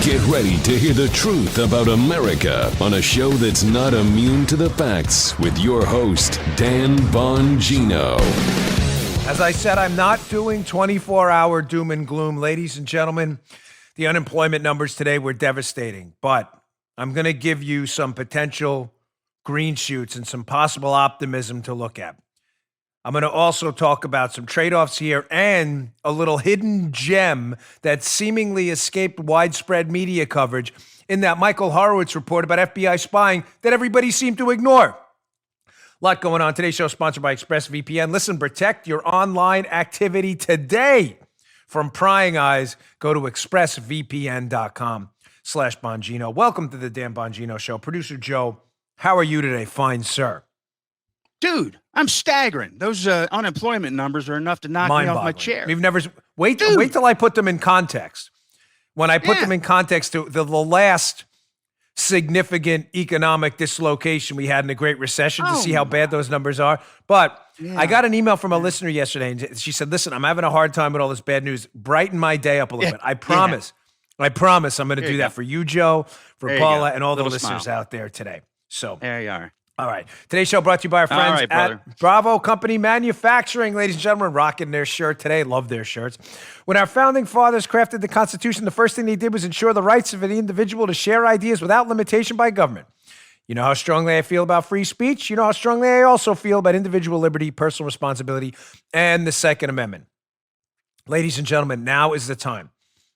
Get ready to hear the truth about America on a show that's not immune to the facts with your host, Dan Bongino. As I said, I'm not doing 24-hour doom and gloom. Ladies and gentlemen, the unemployment numbers today were devastating, but I'm going to give you some potential green shoots and some possible optimism to look at. I'm going to also talk about some trade-offs here and a little hidden gem that seemingly escaped widespread media coverage in that Michael Horowitz report about FBI spying that everybody seemed to ignore. A lot going on. Today's show is sponsored by ExpressVPN. Listen, protect your online activity today from prying eyes. Go to expressvpn.com/Bongino. Welcome to the Dan Bongino Show. Producer Joe, how are you today? Fine, sir. Dude, I'm staggering. Those unemployment numbers are enough to knock me off my chair. We've never wait till I put them in context. When I put them in context to the last significant economic dislocation we had in the Great Recession to see how bad those numbers are. But I got an email from a listener yesterday, and she said, listen, I'm having a hard time with all this bad news. Brighten my day up a little bit. I promise. I promise I'm going to do that for you, Joe, for Paula, and all the listeners out there today. So there you are. All right. Today's show brought to you by our friends at Bravo Company Manufacturing. Ladies and gentlemen, rocking their shirt today. Love their shirts. When our founding fathers crafted the Constitution, the first thing they did was ensure the rights of the individual to share ideas without limitation by government. You know how strongly I feel about free speech? You know how strongly I also feel about individual liberty, personal responsibility, and the Second Amendment. Ladies and gentlemen, now is the time.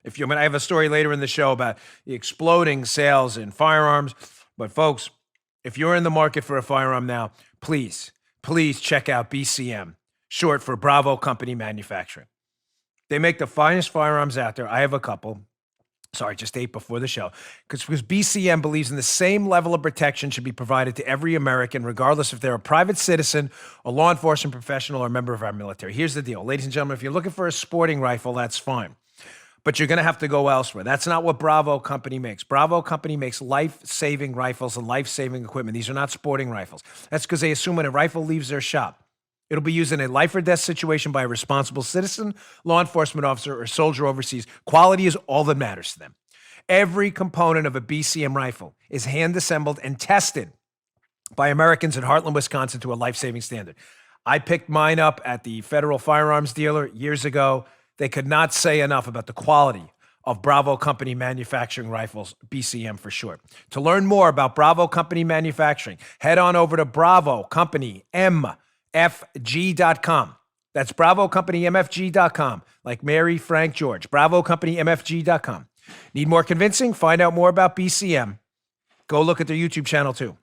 I have a story later in the show about the exploding sales in firearms, but folks, if you're in the market for a firearm now, please check out BCM, short for Bravo Company Manufacturing. They make the finest firearms out there. I have a couple. Sorry, just ate before the show. Because BCM believes in the same level of protection should be provided to every American, regardless if they're a private citizen, a law enforcement professional, or a member of our military. Here's the deal. Ladies and gentlemen, if you're looking for a sporting rifle, that's fine. But you're going to have to go elsewhere. That's not what Bravo Company makes. Bravo Company makes life-saving rifles and life-saving equipment. These are not sporting rifles. That's because they assume when a rifle leaves their shop, it'll be used in a life or death situation by a responsible citizen, law enforcement officer, or soldier overseas. Quality is all that matters to them. Every component of a BCM rifle is hand-assembled and tested by Americans in Heartland, Wisconsin to a life-saving standard. I picked mine up at the Federal Firearms dealer years ago. They could not say enough about the quality of Bravo Company Manufacturing Rifles, BCM for short. To learn more about Bravo Company Manufacturing, head on over to BravoCompanyMFG.com. That's BravoCompanyMFG.com, like Mary, Frank, George. BravoCompanyMFG.com. Need more convincing? Find out more about BCM. Go look at their YouTube channel too.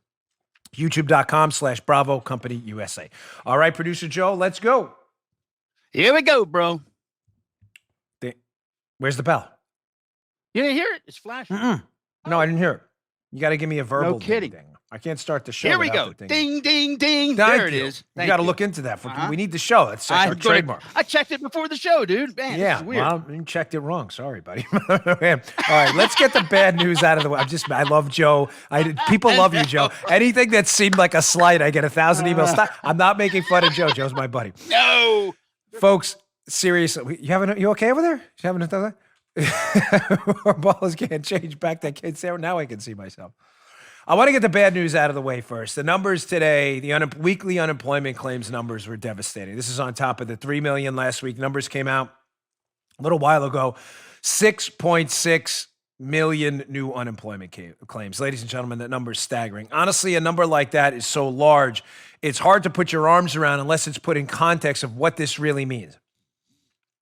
YouTube.com/Bravo Company USA. All right, Producer Joe, let's go. Here we go, bro. Where's the bell? You didn't hear it? It's flashing. No, I didn't hear it. You got to give me a verbal No kidding. ding. I can't start the show. Here we go. The ding, ding, ding. There it is. You got to look into that. We need the show. That's our trademark. I checked it before the show, dude. Man, this is weird. Well, you checked it wrong. Sorry, buddy. All right, let's get the bad news out of the way. I love Joe. People love you, Joe. Anything that seemed like a slight, I get 1,000 emails. Stop. I'm not making fun of Joe. Joe's my buddy. No. Folks, seriously, you okay over there? You having another? Our balls can't change back. That kid's there. Now I can see myself. I want to get the bad news out of the way first. The numbers today, the weekly unemployment claims numbers were devastating. This is on top of the 3 million last week. Numbers came out a little while ago. 6.6 million new unemployment claims. Ladies and gentlemen, that number is staggering. Honestly, a number like that is so large, it's hard to put your arms around unless it's put in context of what this really means.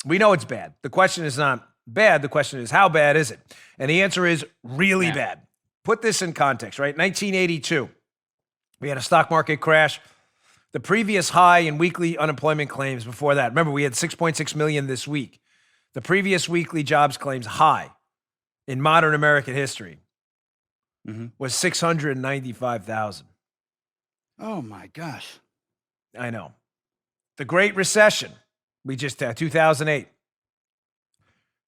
We know it's bad. The question is not bad. The question is, how bad is it? And the answer is really bad. Put this in context, right? 1982, we had a stock market crash. The previous high in weekly unemployment claims before that, remember, we had 6.6 million this week. The previous weekly jobs claims high in modern American history was 695,000. Oh, my gosh. I know. The Great Recession, we just had 2008.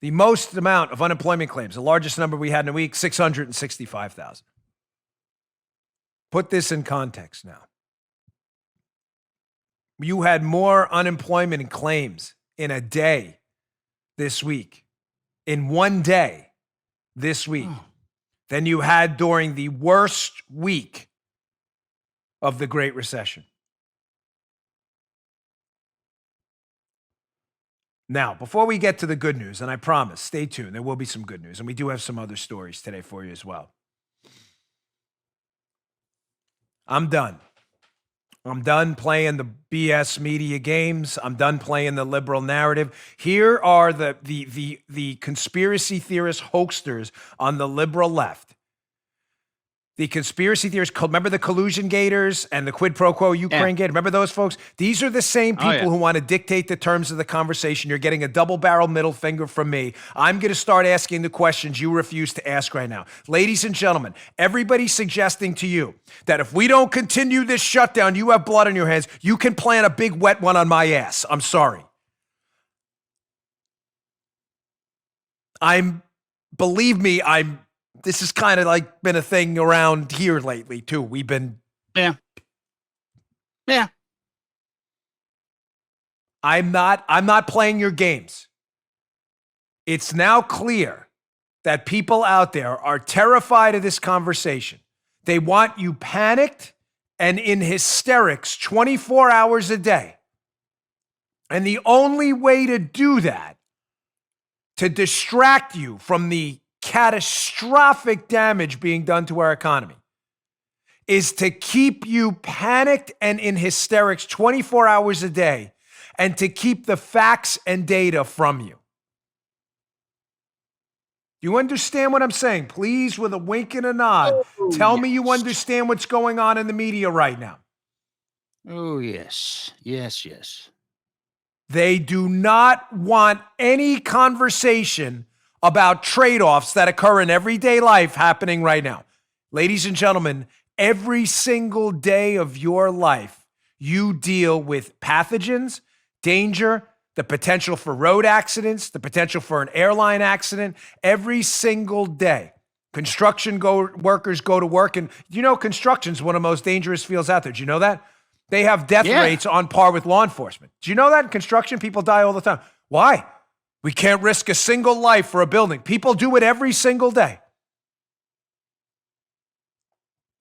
The most amount of unemployment claims, the largest number we had in a week, 665,000. Put this in context now. You had more unemployment claims in a day this week, in one day, this week than you had during the worst week of the Great Recession. Now, before we get to the good news, and I promise, stay tuned, there will be some good news, and we do have some other stories today for you as well. I'm done. I'm done playing the BS media games. I'm done playing the liberal narrative. Here are the conspiracy theorist hoaxsters on the liberal left. The conspiracy theorists, remember the collusion gators and the quid pro quo Ukraine gate? Remember those folks? These are the same people who want to dictate the terms of the conversation. You're getting a double-barrel middle finger from me. I'm going to start asking the questions you refuse to ask right now. Ladies and gentlemen, everybody's suggesting to you that if we don't continue this shutdown, you have blood on your hands, you can plant a big wet one on my ass. I'm sorry. Believe me, this has kind of like been a thing around here lately too. We've been. Yeah. I'm not playing your games. It's now clear that people out there are terrified of this conversation. They want you panicked and in hysterics 24 hours a day. And the only way to do that, to distract you from the catastrophic damage being done to our economy, is to keep you panicked and in hysterics 24 hours a day and to keep the facts and data from you. Do you understand what I'm saying? Please, with a wink and a nod, tell me you understand what's going on in the media right now. Oh, yes. They do not want any conversation about trade-offs that occur in everyday life happening right now. Ladies and gentlemen, every single day of your life, you deal with pathogens, danger, the potential for road accidents, the potential for an airline accident, every single day. Construction workers go to work, and you know construction's one of the most dangerous fields out there. Do you know that? They have death rates on par with law enforcement. Do you know that in construction, people die all the time? Why? We can't risk a single life for a building. People do it every single day.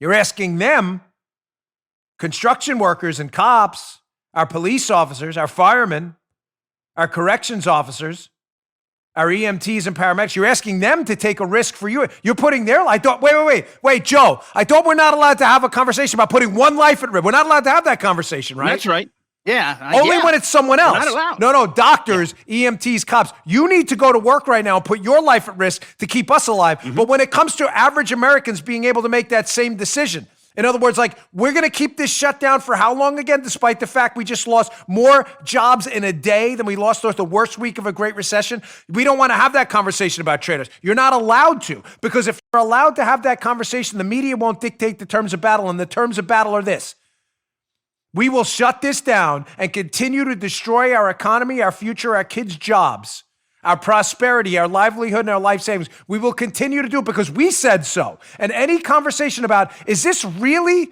You're asking them, construction workers and cops, our police officers, our firemen, our corrections officers, our EMTs and paramedics, you're asking them to take a risk for you. You're putting their life. Wait, Joe, I thought we're not allowed to have a conversation about putting one life at risk. We're not allowed to have that conversation, right? That's right. Yeah. Only when it's someone else. Not allowed. No, doctors, EMTs, cops, you need to go to work right now and put your life at risk to keep us alive. Mm-hmm. But when it comes to average Americans being able to make that same decision, in other words, like, we're going to keep this shut down for how long again, despite the fact we just lost more jobs in a day than we lost the worst week of a Great Recession? We don't want to have that conversation about trade-offs. You're not allowed to, because if you're allowed to have that conversation, the media won't dictate the terms of battle, and the terms of battle are this. We will shut this down and continue to destroy our economy, our future, our kids' jobs, our prosperity, our livelihood, and our life savings. We will continue to do it because we said so. And any conversation about, is this really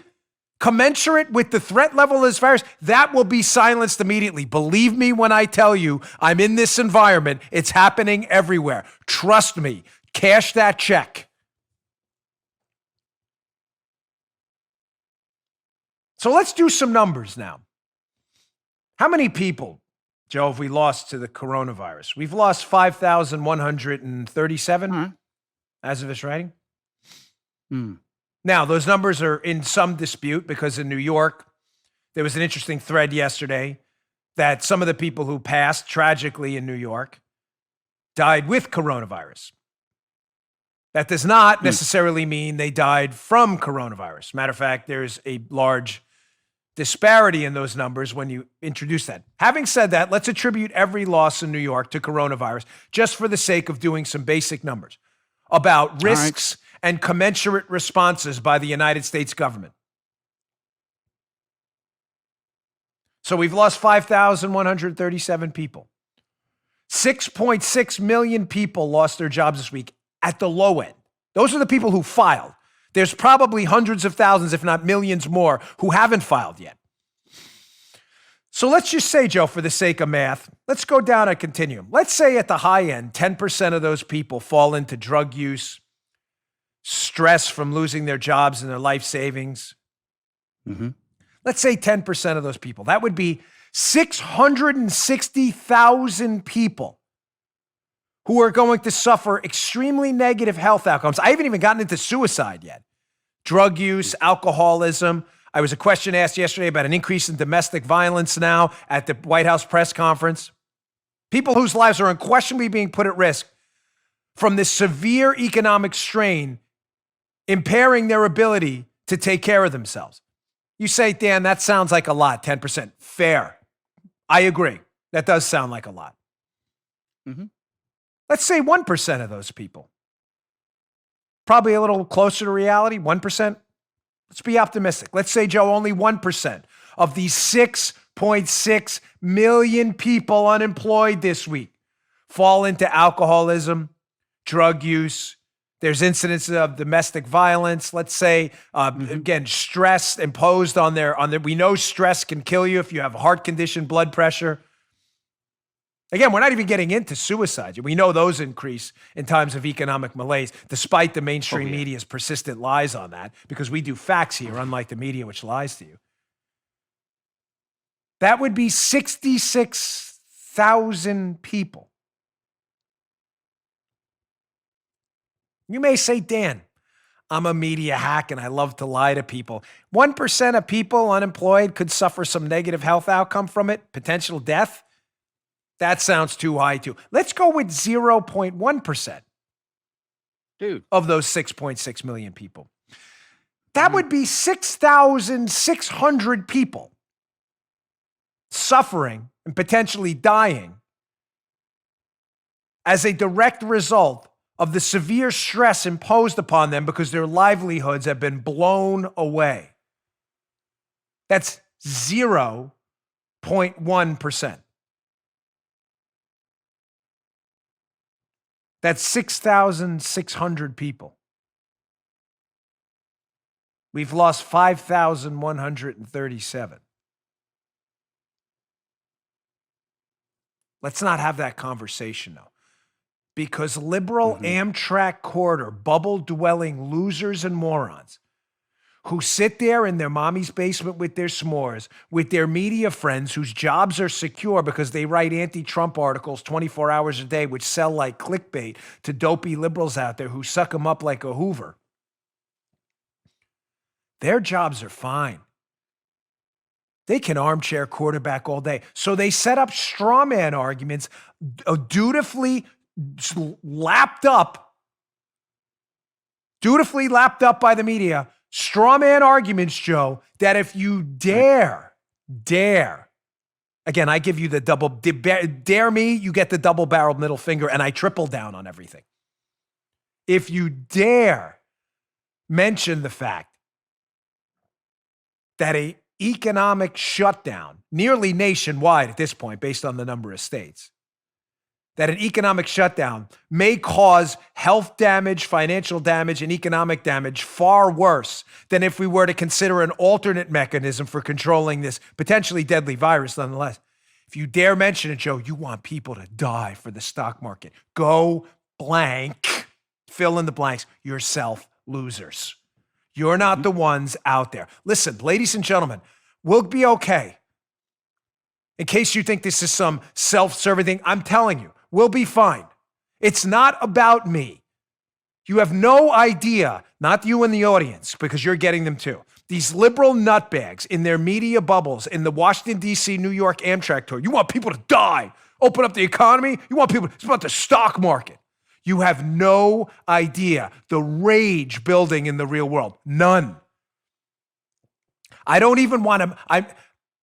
commensurate with the threat level of this virus, that will be silenced immediately. Believe me when I tell you, I'm in this environment. It's happening everywhere. Trust me. Cash that check. So let's do some numbers now. How many people, Joe, have we lost to the coronavirus? We've lost 5,137 as of this writing. Now, those numbers are in some dispute because in New York, there was an interesting thread yesterday that some of the people who passed tragically in New York died with coronavirus. That does not necessarily mean they died from coronavirus. Matter of fact, there's a large disparity in those numbers when you introduce that. Having said that, let's attribute every loss in New York to coronavirus just for the sake of doing some basic numbers about risks and commensurate responses by the United States government. So we've lost 5,137 people. 6.6 million people lost their jobs this week at the low end. Those are the people who filed. There's probably hundreds of thousands, if not millions more, who haven't filed yet. So let's just say, Joe, for the sake of math, let's go down a continuum. Let's say at the high end, 10% of those people fall into drug use, stress from losing their jobs and their life savings. Mm-hmm. Let's say 10% of those people. That would be 660,000 people who are going to suffer extremely negative health outcomes. I haven't even gotten into suicide yet. Drug use, alcoholism. I was a question asked yesterday about an increase in domestic violence now at the White House press conference. People whose lives are unquestionably being put at risk from this severe economic strain, impairing their ability to take care of themselves. You say, Dan, that sounds like a lot, 10%. Fair. I agree. That does sound like a lot. Mm-hmm. Let's say 1% of those people. Probably a little closer to reality, 1%. Let's be optimistic. Let's say, Joe, only 1% of these 6.6 million people unemployed this week fall into alcoholism, drug use. There's incidents of domestic violence. Let's say, again, stress imposed on their, we know stress can kill you if you have a heart condition, blood pressure. Again, we're not even getting into suicide. We know those increase in times of economic malaise, despite the mainstream media's persistent lies on that, because we do facts here, unlike the media, which lies to you. That would be 66,000 people. You may say, Dan, I'm a media hack and I love to lie to people. 1% of people unemployed could suffer some negative health outcome from it, potential death. That sounds too high too. Let's go with 0.1%. Dude. Of those 6.6 million people. That would be 6,600 people suffering and potentially dying as a direct result of the severe stress imposed upon them because their livelihoods have been blown away. That's 0.1%. That's 6,600 people. We've lost 5,137. Let's not have that conversation, though. Because liberal Amtrak corridor, bubble-dwelling losers and morons who sit there in their mommy's basement with their s'mores, with their media friends whose jobs are secure because they write anti-Trump articles 24 hours a day, which sell like clickbait to dopey liberals out there who suck them up like a Hoover. Their jobs are fine. They can armchair quarterback all day. So they set up straw man arguments, dutifully lapped up by the media, straw man arguments, Joe, that if you dare, again, I give you the dare me, you get the double-barreled middle finger, and I triple down on everything. If you dare mention the fact that a economic shutdown, nearly nationwide at this point, based on the number of states, that an economic shutdown may cause health damage, financial damage, and economic damage far worse than if we were to consider an alternate mechanism for controlling this potentially deadly virus nonetheless. If you dare mention it, Joe, you want people to die for the stock market. Go blank, fill in the blanks, yourself losers. You're not the ones out there. Listen, ladies and gentlemen, we'll be okay. In case you think this is some self-serving thing, I'm telling you, we'll be fine. It's not about me. You have no idea, not you in the audience, because you're getting them too. These liberal nutbags in their media bubbles in the Washington, D.C., New York Amtrak tour. You want people to die, open up the economy. You want people, it's about the stock market. You have no idea the rage building in the real world. None. I don't even want to,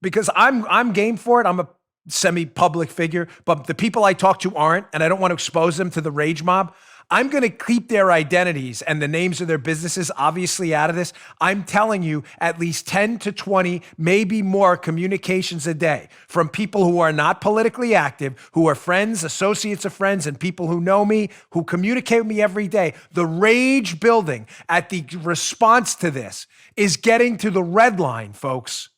because I'm game for it. I'm a semi-public figure, but the people I talk to aren't, and I don't want to expose them to the rage mob. I'm going to keep their identities and the names of their businesses obviously out of this. I'm telling you at least 10 to 20, maybe more communications a day from people who are not politically active, who are friends, associates of friends, and people who know me, who communicate with me every day. The rage building at the response to this is getting to the red line, folks.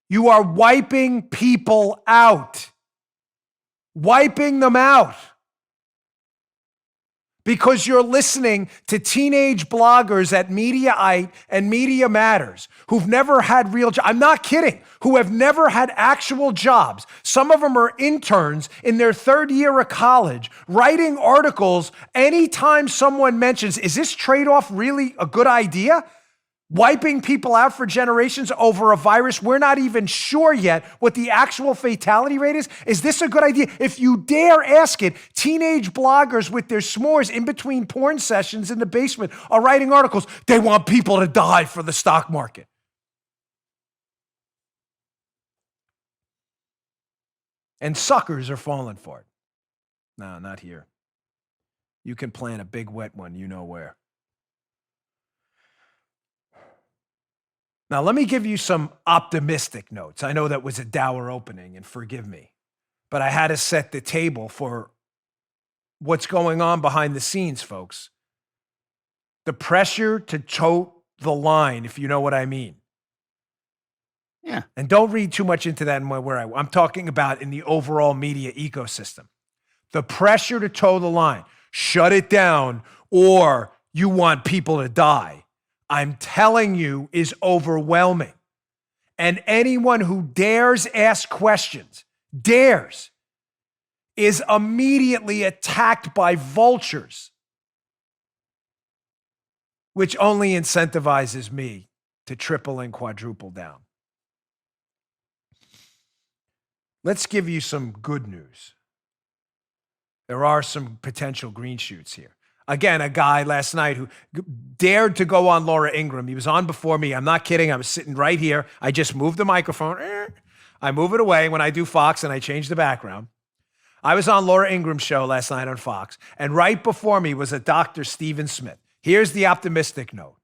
You are wiping people out. Wiping them out. Because you're listening to teenage bloggers at Mediaite and Media Matters who've never had real jobs. I'm not kidding. Who have never had actual jobs. Some of them are interns in their third year of college, writing articles anytime someone mentions, is this trade-off really a good idea? Wiping people out for generations over a virus we're not even sure yet what the actual fatality rate is. Is this a good idea? If you dare ask it, teenage bloggers with their s'mores in between porn sessions in the basement are writing articles. They want people to die for the stock market. And suckers are falling for it. No, not here. You can plant a big wet one, you know where. Now, let me give you some optimistic notes. I know that was a dour opening, and forgive me, but I had to set the table for what's going on behind the scenes, folks. The pressure to tote the line, if you know what I mean. Yeah. And don't read too much into that I'm talking about in the overall media ecosystem. The pressure to toe the line, shut it down, or you want people to die, I'm telling you, is overwhelming. And anyone who dares ask questions, is immediately attacked by vultures, which only incentivizes me to triple and quadruple down. Let's give you some good news. There are some potential green shoots here. Again, a guy last night who dared to go on Laura Ingraham. He was on before me. I'm not kidding. I was sitting right here. I just moved the microphone. I move it away when I do Fox and I change the background. I was on Laura Ingram's show last night on Fox, and right before me was a Dr. Stephen Smith. Here's the optimistic note.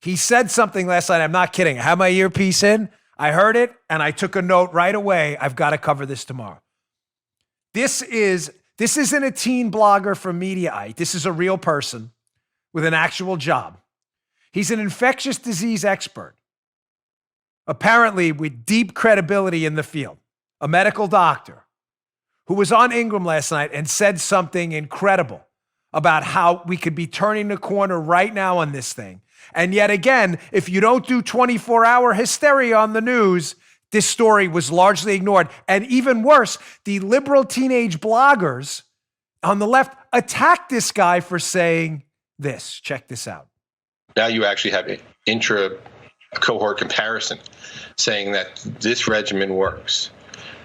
He said something last night. I'm not kidding. I had my earpiece in. I heard it, and I took a note right away. I've got to cover this tomorrow. This isn't a teen blogger from Mediaite. This is a real person with an actual job. He's an infectious disease expert, apparently with deep credibility in the field, a medical doctor who was on Ingram last night and said something incredible about how we could be turning the corner right now on this thing. And yet again, if you don't do 24-hour hysteria on the news, this story was largely ignored. And even worse, the liberal teenage bloggers on the left attacked this guy for saying this. Check this out. Now you actually have an intra-cohort comparison saying that this regimen works.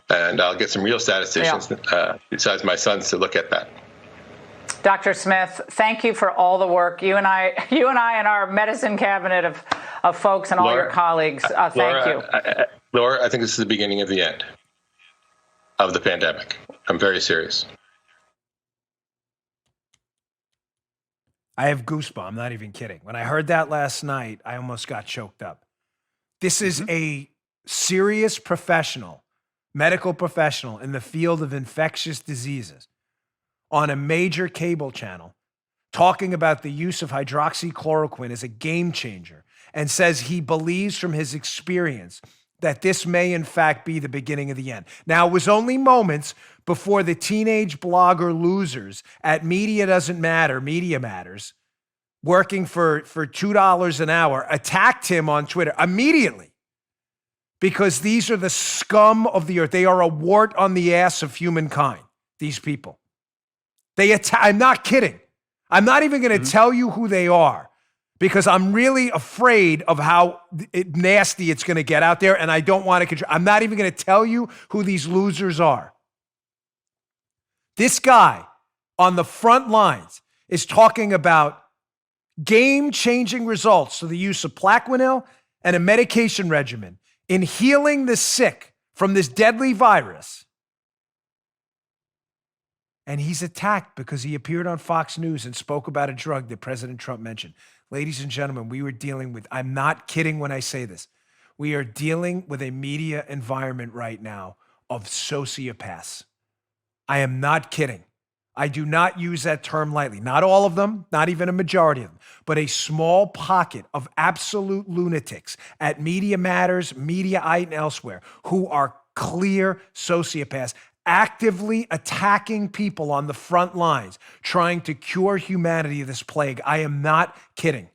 And I'll get some real statisticians besides my sons to look at that. Dr. Smith, thank you for all the work. You and I and our medicine cabinet of folks and all your colleagues. Thank you. Laura, I think this is the beginning of the end of the pandemic. I'm very serious. I have goosebumps. I'm not even kidding. When I heard that last night, I almost got choked up. This is a serious professional, medical professional in the field of infectious diseases on a major cable channel talking about the use of hydroxychloroquine as a game changer and says he believes from his experience that this may in fact be the beginning of the end. Now, it was only moments before the teenage blogger losers at Media Matters, working for $2 an hour, attacked him on Twitter immediately because these are the scum of the earth. They are a wart on the ass of humankind, these people. I'm not kidding. I'm not even going to tell you who they are because I'm really afraid of how nasty it's going to get out there, and I don't want to control. I'm not even going to tell you who these losers are. This guy on the front lines is talking about game-changing results to the use of Plaquenil and a medication regimen in healing the sick from this deadly virus. And he's attacked because he appeared on Fox News and spoke about a drug that President Trump mentioned. Ladies and gentlemen, we were dealing with, I'm not kidding when I say this, we are dealing with a media environment right now of sociopaths. I am not kidding. I do not use that term lightly. Not all of them, not even a majority of them, but a small pocket of absolute lunatics at Media Matters, Mediaite, and elsewhere who are clear sociopaths, actively attacking people on the front lines, trying to cure humanity of this plague. I am not kidding.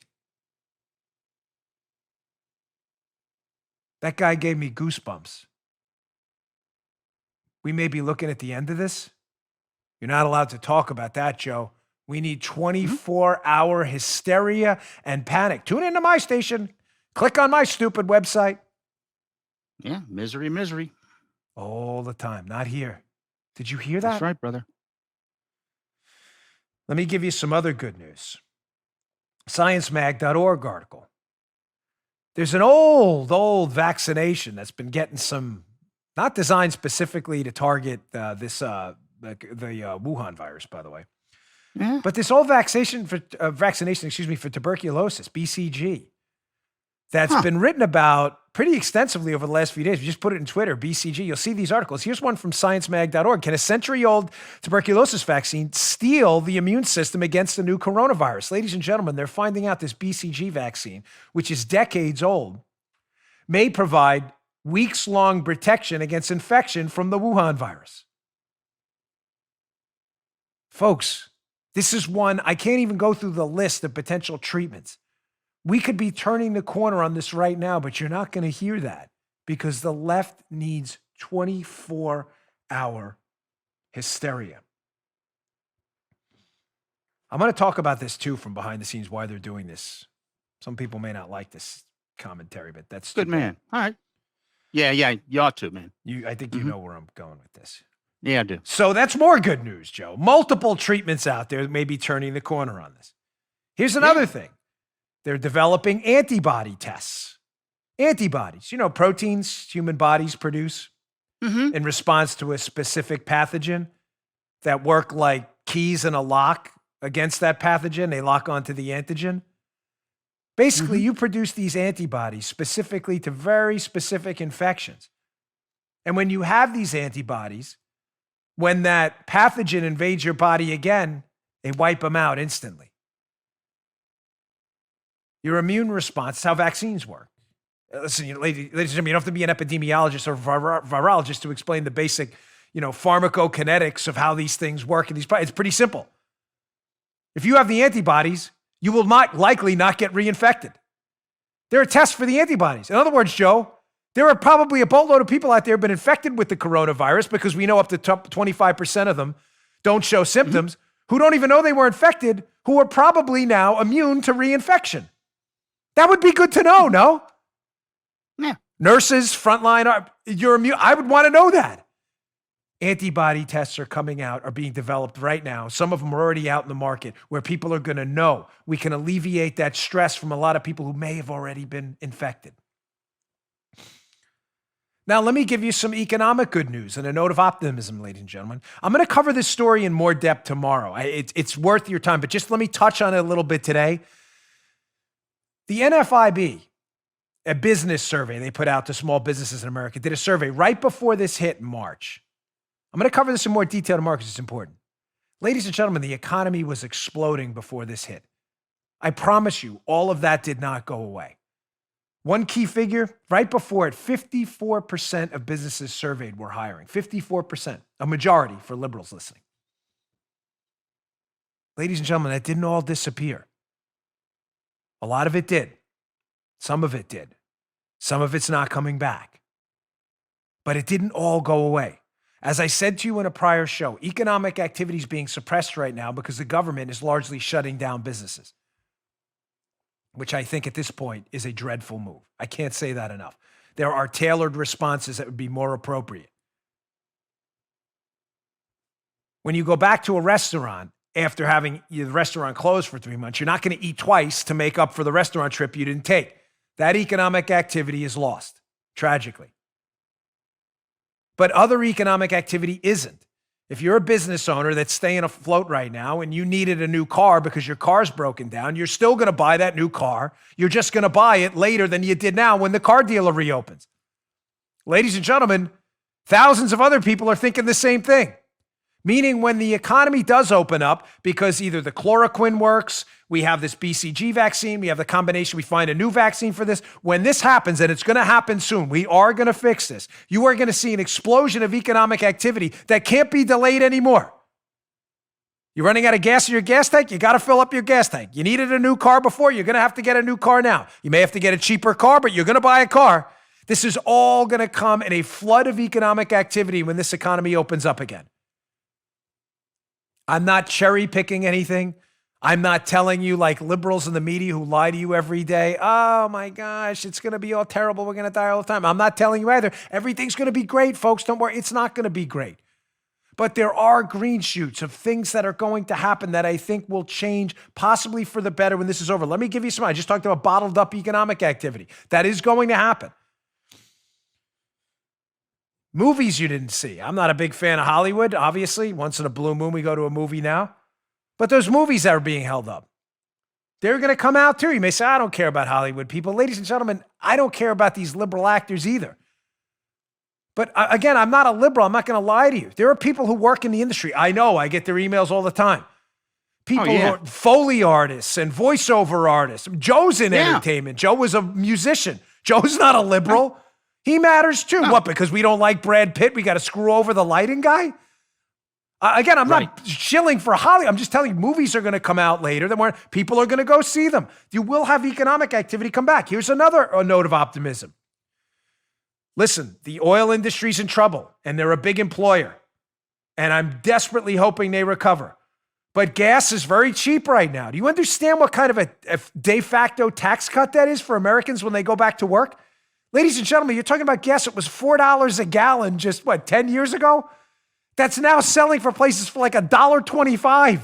That guy gave me goosebumps. We may be looking at the end of this. You're not allowed to talk about that, Joe. We need 24-hour hysteria and panic. Tune into my station. Click on my stupid website. Yeah, misery. All the time. Not here. Did you hear that? That's right, brother. Let me give you some other good news. ScienceMag.org article. There's an old vaccination that's been getting some, not designed specifically to target the Wuhan virus, by the way. Yeah. But this old vaccination for tuberculosis, BCG, that's been written about pretty extensively over the last few days. We just put it in Twitter, BCG. You'll see these articles. Here's one from sciencemag.org. Can a century-old tuberculosis vaccine steal the immune system against the new coronavirus? Ladies and gentlemen, they're finding out this BCG vaccine, which is decades old, may provide weeks-long protection against infection from the Wuhan virus. Folks, this is one, I can't even go through the list of potential treatments. We could be turning the corner on this right now, but you're not going to hear that because the left needs 24-hour hysteria. I'm going to talk about this too from behind the scenes, why they're doing this. Some people may not like this commentary, but that's good, man. All right. Yeah, you ought to, man. I think you know where I'm going with this. Yeah, I do. So that's more good news, Joe. Multiple treatments out there may be turning the corner on this. Here's another thing. They're developing antibody tests. Antibodies, proteins human bodies produce in response to a specific pathogen that work like keys in a lock against that pathogen. They lock onto the antigen. Basically, you produce these antibodies specifically to very specific infections. And when you have these antibodies, when that pathogen invades your body again, they wipe them out instantly. Your immune response is how vaccines work. Listen, ladies and gentlemen, you don't have to be an epidemiologist or virologist to explain the basic, pharmacokinetics of how these things work. It's pretty simple. If you have the antibodies, you will likely not get reinfected. There are tests for the antibodies. In other words, Joe, there are probably a boatload of people out there who have been infected with the coronavirus because we know up to 25% of them don't show symptoms, who don't even know they were infected, who are probably now immune to reinfection. That would be good to know, no? Yeah. Nurses, frontline, you're immune. I would want to know that. Antibody tests are coming out, are being developed right now. Some of them are already out in the market where people are going to know. We can alleviate that stress from a lot of people who may have already been infected. Now, let me give you some economic good news and a note of optimism, ladies and gentlemen. I'm going to cover this story in more depth tomorrow. It's worth your time, but just let me touch on it a little bit today. The NFIB, a business survey they put out to small businesses in America, did a survey right before this hit in March. I'm going to cover this in more detail tomorrow because it's important. Ladies and gentlemen, the economy was exploding before this hit. I promise you, all of that did not go away. One key figure, right before it, 54% of businesses surveyed were hiring. 54%, a majority for liberals listening. Ladies and gentlemen, that didn't all disappear. A lot of it did. Some of it did. Some of it's not coming back. But it didn't all go away. As I said to you in a prior show, economic activity is being suppressed right now because the government is largely shutting down businesses, which I think at this point is a dreadful move. I can't say that enough. There are tailored responses that would be more appropriate. When you go back to a restaurant after having the restaurant closed for 3 months, you're not going to eat twice to make up for the restaurant trip you didn't take. That economic activity is lost, tragically. But other economic activity isn't. If you're a business owner that's staying afloat right now and you needed a new car because your car's broken down, you're still going to buy that new car. You're just going to buy it later than you did now when the car dealer reopens. Ladies and gentlemen, thousands of other people are thinking the same thing. Meaning when the economy does open up, because either the chloroquine works, we have this BCG vaccine, we have the combination, we find a new vaccine for this. When this happens, and it's going to happen soon, we are going to fix this. You are going to see an explosion of economic activity that can't be delayed anymore. You're running out of gas in your gas tank? You got to fill up your gas tank. You needed a new car before? You're going to have to get a new car now. You may have to get a cheaper car, but you're going to buy a car. This is all going to come in a flood of economic activity when this economy opens up again. I'm not cherry picking anything. I'm not telling you like liberals in the media who lie to you every day. Oh my gosh, it's going to be all terrible. We're going to die all the time. I'm not telling you either. Everything's going to be great, folks. Don't worry. It's not going to be great. But there are green shoots of things that are going to happen that I think will change possibly for the better when this is over. Let me give you some. I just talked about bottled up economic activity. That is going to happen. Movies you didn't see. I'm not a big fan of Hollywood, obviously. Once in a blue moon, we go to a movie now. But those movies that are being held up, they're going to come out too. You may say, I don't care about Hollywood people. Ladies and gentlemen, I don't care about these liberal actors either. But again, I'm not a liberal. I'm not going to lie to you. There are people who work in the industry. I know. I get their emails all the time. People who are Foley artists and voiceover artists. Joe's in entertainment. Joe was a musician. Joe's not a liberal. He matters too. What, because we don't like Brad Pitt, we got to screw over the lighting guy? Again, I'm not shilling for Hollywood. I'm just telling you, movies are going to come out later. People are going to go see them. You will have economic activity come back. Here's another note of optimism. Listen, the oil industry's in trouble, and they're a big employer. And I'm desperately hoping they recover. But gas is very cheap right now. Do you understand what kind of a de facto tax cut that is for Americans when they go back to work? Ladies and gentlemen, you're talking about gas. It was $4 a gallon just, 10 years ago? That's now selling for places for like $1.25.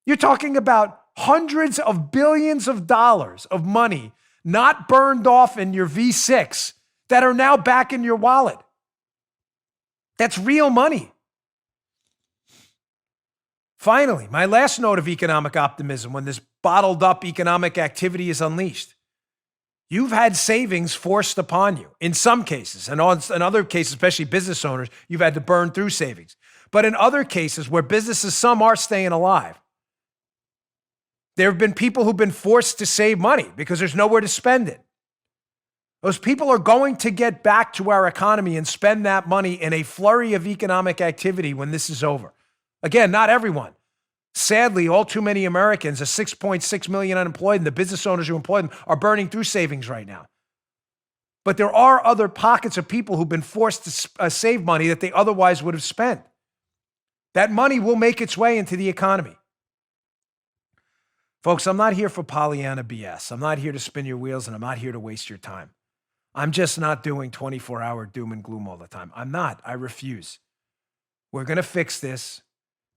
You're talking about hundreds of billions of dollars of money not burned off in your V6 that are now back in your wallet. That's real money. Finally, my last note of economic optimism when this bottled up economic activity is unleashed. You've had savings forced upon you in some cases, and in other cases, especially business owners, you've had to burn through savings. But in other cases where businesses, some are staying alive, there have been people who've been forced to save money because there's nowhere to spend it. Those people are going to get back to our economy and spend that money in a flurry of economic activity when this is over. Again, not everyone. Sadly, all too many Americans, 6.6 million unemployed, and the business owners who employ them are burning through savings right now. But there are other pockets of people who've been forced to save money that they otherwise would have spent. That money will make its way into the economy. Folks, I'm not here for Pollyanna BS. I'm not here to spin your wheels, and I'm not here to waste your time. I'm just not doing 24-hour doom and gloom all the time. I'm not. I refuse. We're going to fix this.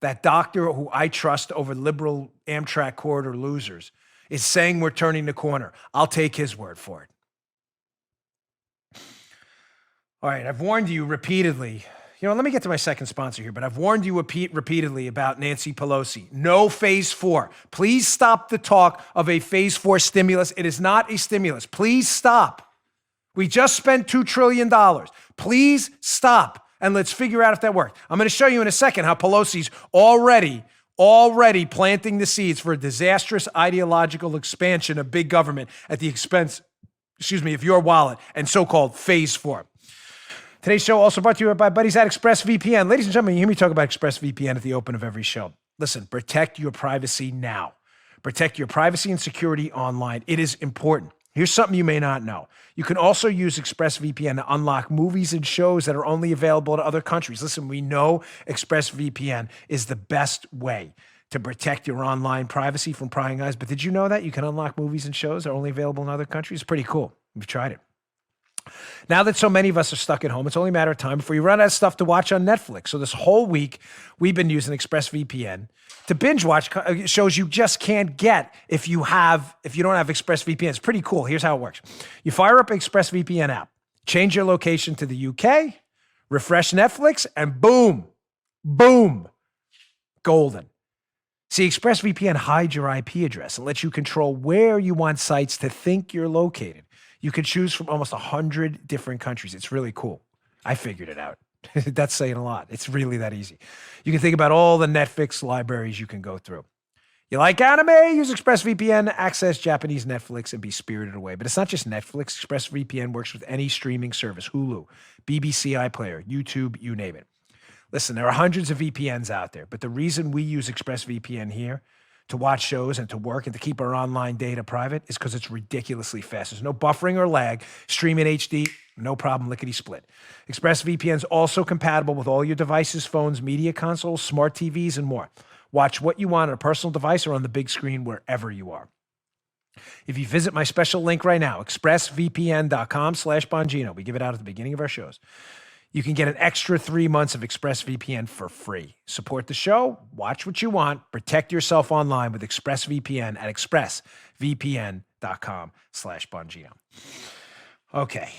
That doctor who I trust over liberal Amtrak corridor losers is saying we're turning the corner. I'll take his word for it. All right, I've warned you repeatedly. Let me get to my second sponsor here, but I've warned you repeatedly about Nancy Pelosi. No phase 4. Please stop the talk of a phase 4 stimulus. It is not a stimulus. Please stop. We just spent $2 trillion. Please stop. And let's figure out if that worked. I'm going to show you in a second how Pelosi's already planting the seeds for a disastrous ideological expansion of big government at the expense, of your wallet and so-called phase 4. Today's show also brought to you by buddies at ExpressVPN. Ladies and gentlemen, you hear me talk about ExpressVPN at the open of every show. Listen, protect your privacy now. Protect your privacy and security online. It is important. Here's something you may not know. You can also use ExpressVPN to unlock movies and shows that are only available to other countries. Listen, we know ExpressVPN is the best way to protect your online privacy from prying eyes. But did you know that you can unlock movies and shows that are only available in other countries? It's pretty cool. We've tried it. Now that so many of us are stuck at home, it's only a matter of time before you run out of stuff to watch on Netflix. So this whole week, we've been using ExpressVPN to binge watch shows you just can't get if you don't have ExpressVPN. It's pretty cool. Here's how it works. You fire up ExpressVPN app, change your location to the UK, refresh Netflix, and boom, golden. See, ExpressVPN hides your IP address and lets you control where you want sites to think you're located. You can choose from almost 100 different countries. It's really cool. I figured it out. That's saying a lot. It's really that easy. You can think about all the Netflix libraries you can go through. You like anime? Use ExpressVPN, access Japanese Netflix, and be spirited away. But it's not just Netflix. ExpressVPN works with any streaming service, Hulu, BBC iPlayer, YouTube, you name it. Listen, there are hundreds of VPNs out there, but the reason we use ExpressVPN here to watch shows and to work and to keep our online data private is because it's ridiculously fast. There's no buffering or lag. Stream in HD, no problem, lickety-split. ExpressVPN is also compatible with all your devices, phones, media consoles, smart TVs, and more. Watch what you want on a personal device or on the big screen wherever you are. If you visit my special link right now, expressvpn.com/Bongino, we give it out at the beginning of our shows, you can get an extra 3 months of ExpressVPN for free. Support the show, watch what you want, protect yourself online with ExpressVPN at expressvpn.com/Bongino. Okay.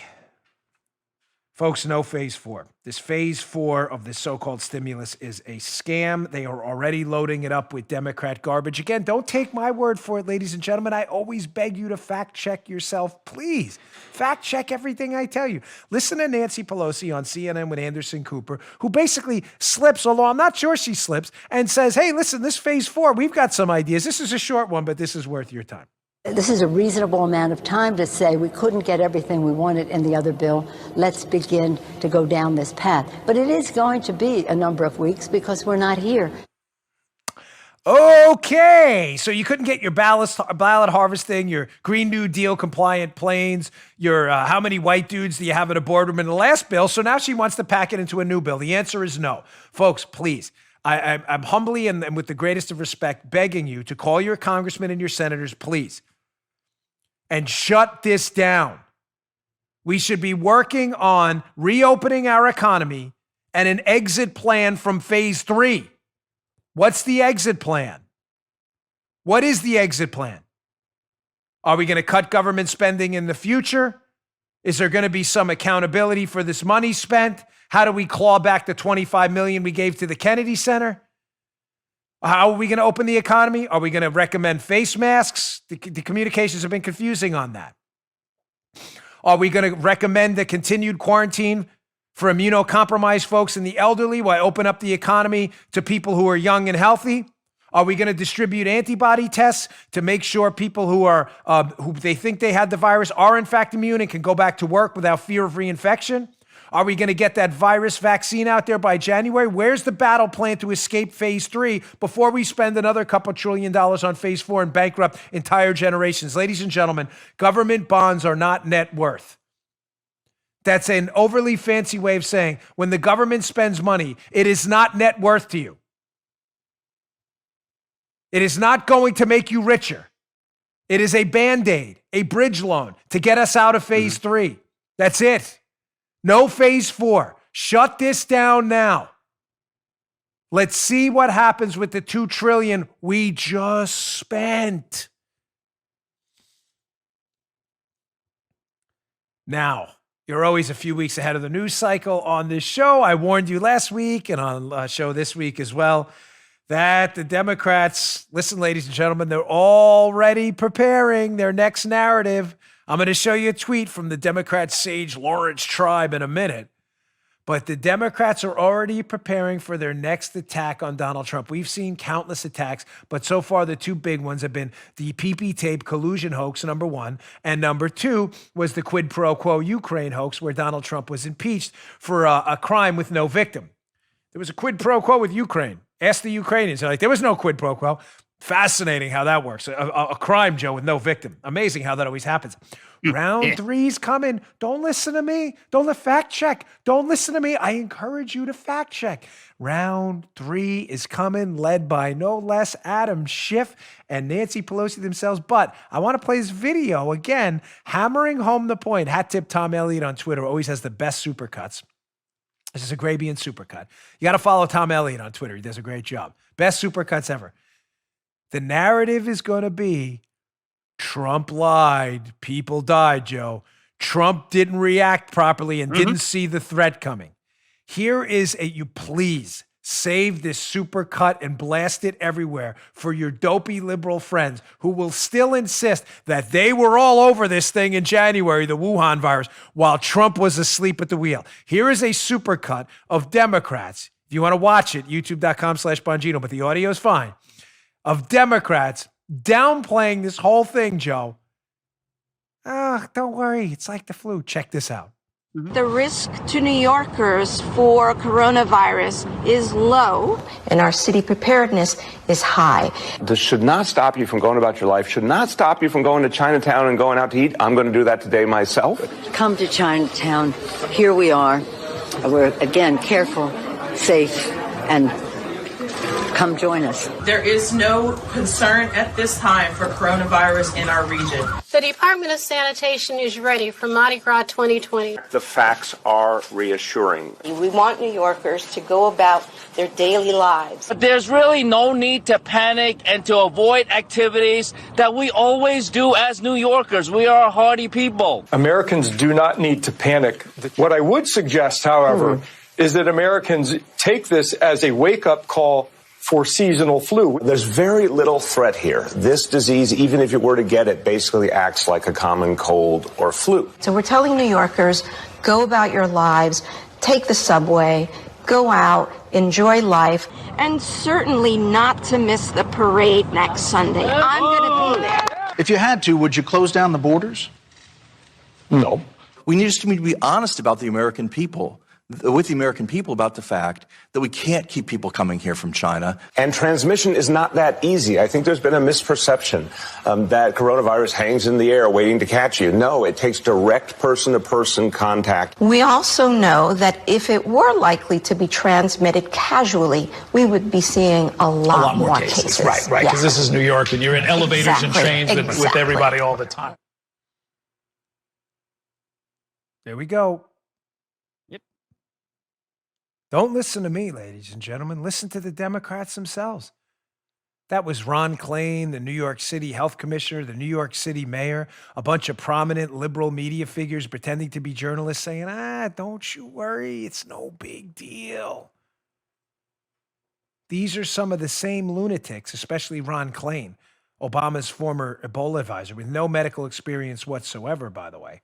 Folks, no phase 4. This phase 4 of this so-called stimulus is a scam. They are already loading it up with Democrat garbage. Again, don't take my word for it, ladies and gentlemen. I always beg you to fact check yourself. Please, fact check everything I tell you. Listen to Nancy Pelosi on CNN with Anderson Cooper, who basically slips, although I'm not sure she slips, and says, hey, listen, this phase 4, we've got some ideas. This is a short one, but this is worth your time. This is a reasonable amount of time to say we couldn't get everything we wanted in the other bill. Let's begin to go down this path. But it is going to be a number of weeks because we're not here. Okay, so you couldn't get your ballot harvesting, your Green New Deal compliant planes, your how many white dudes do you have in a boardroom in the last bill, so now she wants to pack it into a new bill. The answer is no. Folks, please. I'm humbly and with the greatest of respect begging you to call your congressmen and your senators, please, and shut this down. We should be working on reopening our economy and an exit plan from phase 3. What's the exit plan? What is the exit plan? Are we going to cut government spending in the future? Is there going to be some accountability for this money spent? How do we claw back the $25 million we gave to the Kennedy Center? How are we going to open the economy? Are we going to recommend face masks? The communications have been confusing on that. Are we going to recommend the continued quarantine for immunocompromised folks and the elderly while open up the economy to people who are young and healthy? Are we going to distribute antibody tests to make sure people who are who they think they had the virus are in fact immune and can go back to work without fear of reinfection? Are we going to get that virus vaccine out there by January? Where's the battle plan to escape phase 3 before we spend another couple $1 trillion on phase 4 and bankrupt entire generations? Ladies and gentlemen, government bonds are not net worth. That's an overly fancy way of saying when the government spends money, it is not net worth to you. It is not going to make you richer. It is a Band-Aid, a bridge loan to get us out of phase 3. That's it. No phase 4. Shut this down now. Let's see what happens with the $2 trillion we just spent. Now, you're always a few weeks ahead of the news cycle on this show. I warned you last week and on a show this week as well that the Democrats, listen, ladies and gentlemen, they're already preparing their next narrative. I'm going to show you a tweet from the Democrat sage Lawrence Tribe in a minute. But the Democrats are already preparing for their next attack on Donald Trump. We've seen countless attacks, but so far the two big ones have been the PP tape collusion hoax, number 1, and number 2 was the quid pro quo Ukraine hoax where Donald Trump was impeached for a crime with no victim. There was a quid pro quo with Ukraine. Ask the Ukrainians. They're like, there was no quid pro quo. Fascinating how that works. A crime, Joe, with no victim. Amazing how that always happens. Round 3's coming. Don't listen to me. Don't fact check. Don't listen to me. I encourage you to fact check. Round 3 is coming, led by no less Adam Schiff and Nancy Pelosi themselves. But I want to play this video again, hammering home the point. Hat tip Tom Elliott on Twitter always has the best supercuts. This is a Grabian supercut. You got to follow Tom Elliott on Twitter. He does a great job. Best supercuts ever. The narrative is going to be Trump lied. People died, Joe. Trump didn't react properly and didn't see the threat coming. Here is you please Save this super cut and blast it everywhere for your dopey liberal friends who will still insist that they were all over this thing in January, the Wuhan virus, while Trump was asleep at the wheel. Here is a super cut of Democrats. If you want to watch it, youtube.com/Bongino, but the audio is fine, of Democrats downplaying this whole thing, Joe. Don't worry. It's like the flu. Check this out. The risk to New Yorkers for coronavirus is low, and our city preparedness is high. This should not stop you from going about your life, should not stop you from going to Chinatown and going out to eat. I'm going to do that today myself. Come to Chinatown. Here we are. We're, again, careful, safe, and come join us. There is no concern at this time for coronavirus in our region. The Department of Sanitation is ready for Mardi Gras 2020. The facts are reassuring. We want New Yorkers to go about their daily lives. But there's really no need to panic and to avoid activities that we always do as New Yorkers. We are a hardy people. Americans do not need to panic. What I would suggest, however, is that Americans take this as a wake-up call for seasonal flu. There's very little threat here. This disease, even if you were to get it, basically acts like a common cold or flu. So we're telling New Yorkers, go about your lives, take the subway, go out, enjoy life, and certainly not to miss the parade next Sunday. I'm going to be there. If you had to, would you close down the borders? No. We need to be honest about the American people. With the American people about the fact that we can't keep people coming here from China. And transmission is not that easy. I think there's been a misperception that coronavirus hangs in the air waiting to catch you. No, it takes direct person-to-person contact. We also know that if it were likely to be transmitted casually, we would be seeing a lot more cases. Right, because this is New York and you're in elevators and trains with everybody all the time. There we go. Don't listen to me, ladies and gentlemen. Listen to the Democrats themselves. That was Ron Klain, the New York City health commissioner, the New York City mayor, a bunch of prominent liberal media figures pretending to be journalists saying, don't you worry, it's no big deal. These are some of the same lunatics, especially Ron Klain, Obama's former Ebola advisor, with no medical experience whatsoever, by the way.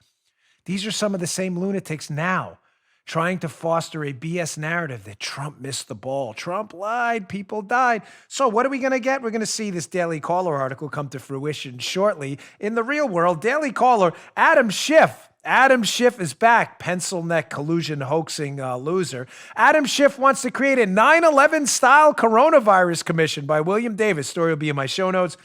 These are some of the same lunatics now, trying to foster a BS narrative that Trump missed the ball. Trump lied, people died. So what are we going to get? We're going to see this Daily Caller article come to fruition shortly. In the real world, Daily Caller, Adam Schiff. Adam Schiff is back, pencil neck collusion hoaxing loser. Adam Schiff wants to create a 9/11 style coronavirus commission by William Davis. Story will be in my show notes,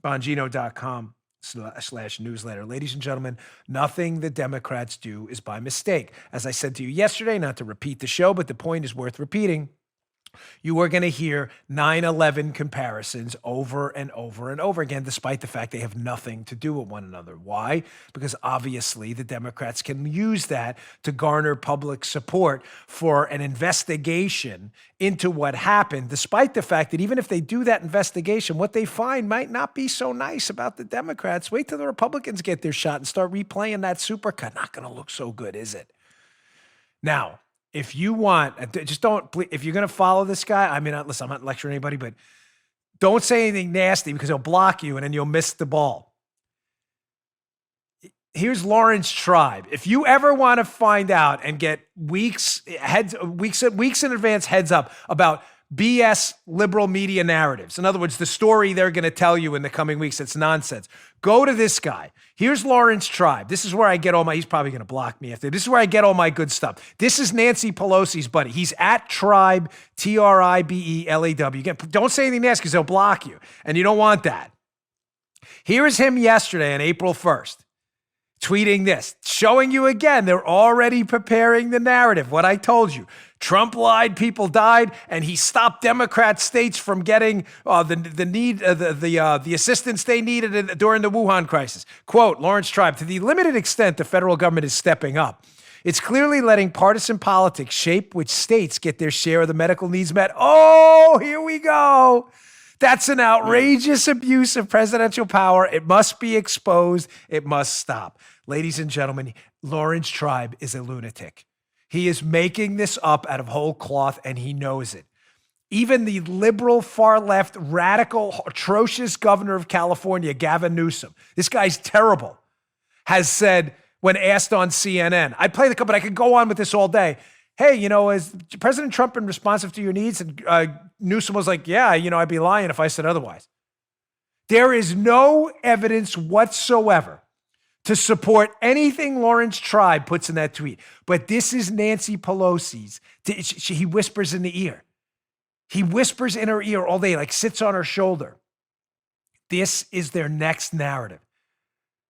Bongino.com/newsletter. Ladies and gentlemen, nothing the Democrats do is by mistake. As I said to you yesterday, not to repeat the show, but the point is worth repeating. You are going to hear 9/11 comparisons over and over and over again, despite the fact they have nothing to do with one another. Why? Because obviously the Democrats can use that to garner public support for an investigation into what happened, despite the fact that even if they do that investigation, what they find might not be so nice about the Democrats. Wait till the Republicans get their shot and start replaying that supercut. Not going to look so good, is it? Now, if you want, just don't, if you're going to follow this guy, I mean, listen, I'm not lecturing anybody, but don't say anything nasty because he'll block you and then you'll miss the ball. Here's Lawrence Tribe. If you ever want to find out and get weeks in advance heads up about BS liberal media narratives, in other words, the story they're going to tell you in the coming weeks, it's nonsense. Go to this guy. Here's Lawrence Tribe. This is where I get all my, he's probably going to block me after. This is where I get all my good stuff. This is Nancy Pelosi's buddy. He's at Tribe, TRIBELAW. Again, don't say anything nasty because they'll block you, and you don't want that. Here is him yesterday on April 1st. Tweeting this, showing you again, they're already preparing the narrative. What I told you, Trump lied, people died, and he stopped Democrat states from getting the assistance they needed during the Wuhan crisis. Quote, Lawrence Tribe, to the limited extent the federal government is stepping up, it's clearly letting partisan politics shape which states get their share of the medical needs met. Oh, here we go. That's an outrageous abuse of presidential power. It must be exposed. It must stop. Ladies and gentlemen, Lawrence Tribe is a lunatic. He is making this up out of whole cloth, and he knows it. Even the liberal, far-left, radical, atrocious governor of California, Gavin Newsom, this guy's terrible, has said when asked on CNN, I'd play the clip, but I could go on with this all day. Hey, is President Trump been responsive to your needs? And Newsom was like, yeah, I'd be lying if I said otherwise. There is no evidence whatsoever to support anything Lawrence Tribe puts in that tweet. But this is Nancy Pelosi's. He whispers in the ear. He whispers in her ear all day, like sits on her shoulder. This is their next narrative.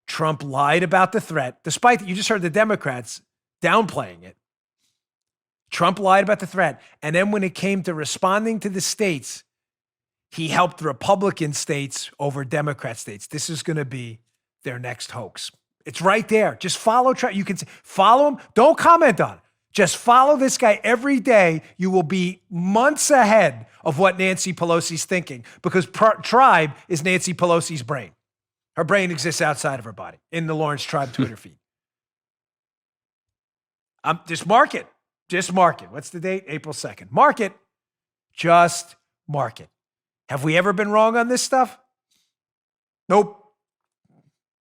Trump lied about the threat, despite that you just heard the Democrats downplaying it. Trump lied about the threat. And then when it came to responding to the states, he helped Republican states over Democrat states. This is going to be their next hoax. It's right there. Just follow Trump. You can follow him. Don't comment on it. Just follow this guy every day. You will be months ahead of what Nancy Pelosi's thinking because Tribe is Nancy Pelosi's brain. Her brain exists outside of her body in the Lawrence Tribe Twitter feed. Just mark it. Just mark it. What's the date? April 2nd. Mark it. Just mark it. Have we ever been wrong on this stuff? Nope.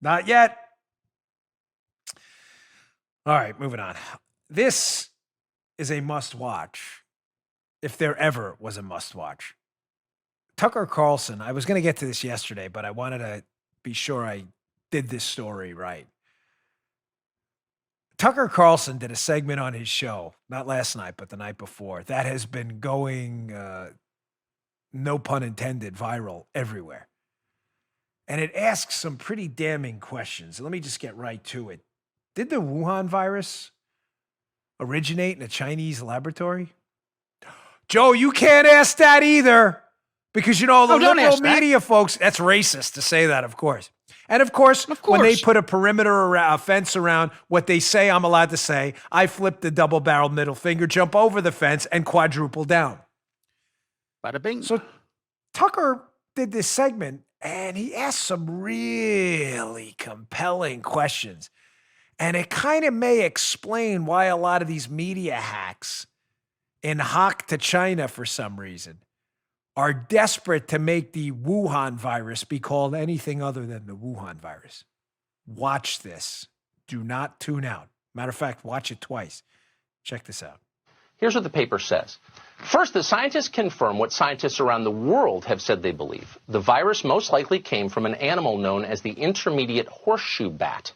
Not yet. All right, moving on. This is a must-watch, if there ever was a must-watch. Tucker Carlson, I was going to get to this yesterday, but I wanted to be sure I did this story right. Tucker Carlson did a segment on his show, not last night, but the night before, that has been going, no pun intended, viral everywhere. And it asks some pretty damning questions. Let me just get right to it. Did the Wuhan virus originate in a Chinese laboratory? Joe, you can't ask that either because, the liberal media folks, that's racist to say that, of course. And of course, when they put a perimeter a fence around what they say I'm allowed to say, I flip the double-barreled middle finger, jump over the fence, and quadruple down. Bada bing. So Tucker did this segment, and he asked some really compelling questions. And it kind of may explain why a lot of these media hacks in hock to China for some reason are desperate to make the Wuhan virus be called anything other than the Wuhan virus. Watch this. Do not tune out. Matter of fact, watch it twice. Check this out. Here's what the paper says. First, the scientists confirm what scientists around the world have said they believe. The virus most likely came from an animal known as the intermediate horseshoe bat.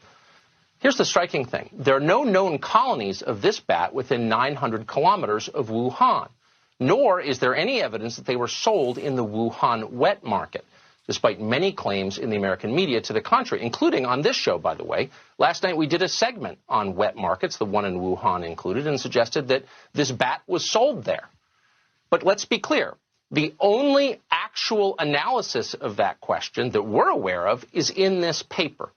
Here's the striking thing. There are no known colonies of this bat within 900 kilometers of Wuhan, nor is there any evidence that they were sold in the Wuhan wet market, despite many claims in the American media to the contrary, including on this show, by the way. Last night we did a segment on wet markets, the one in Wuhan included, and suggested that this bat was sold there. But let's be clear. The only actual analysis of that question that we're aware of is in this paper.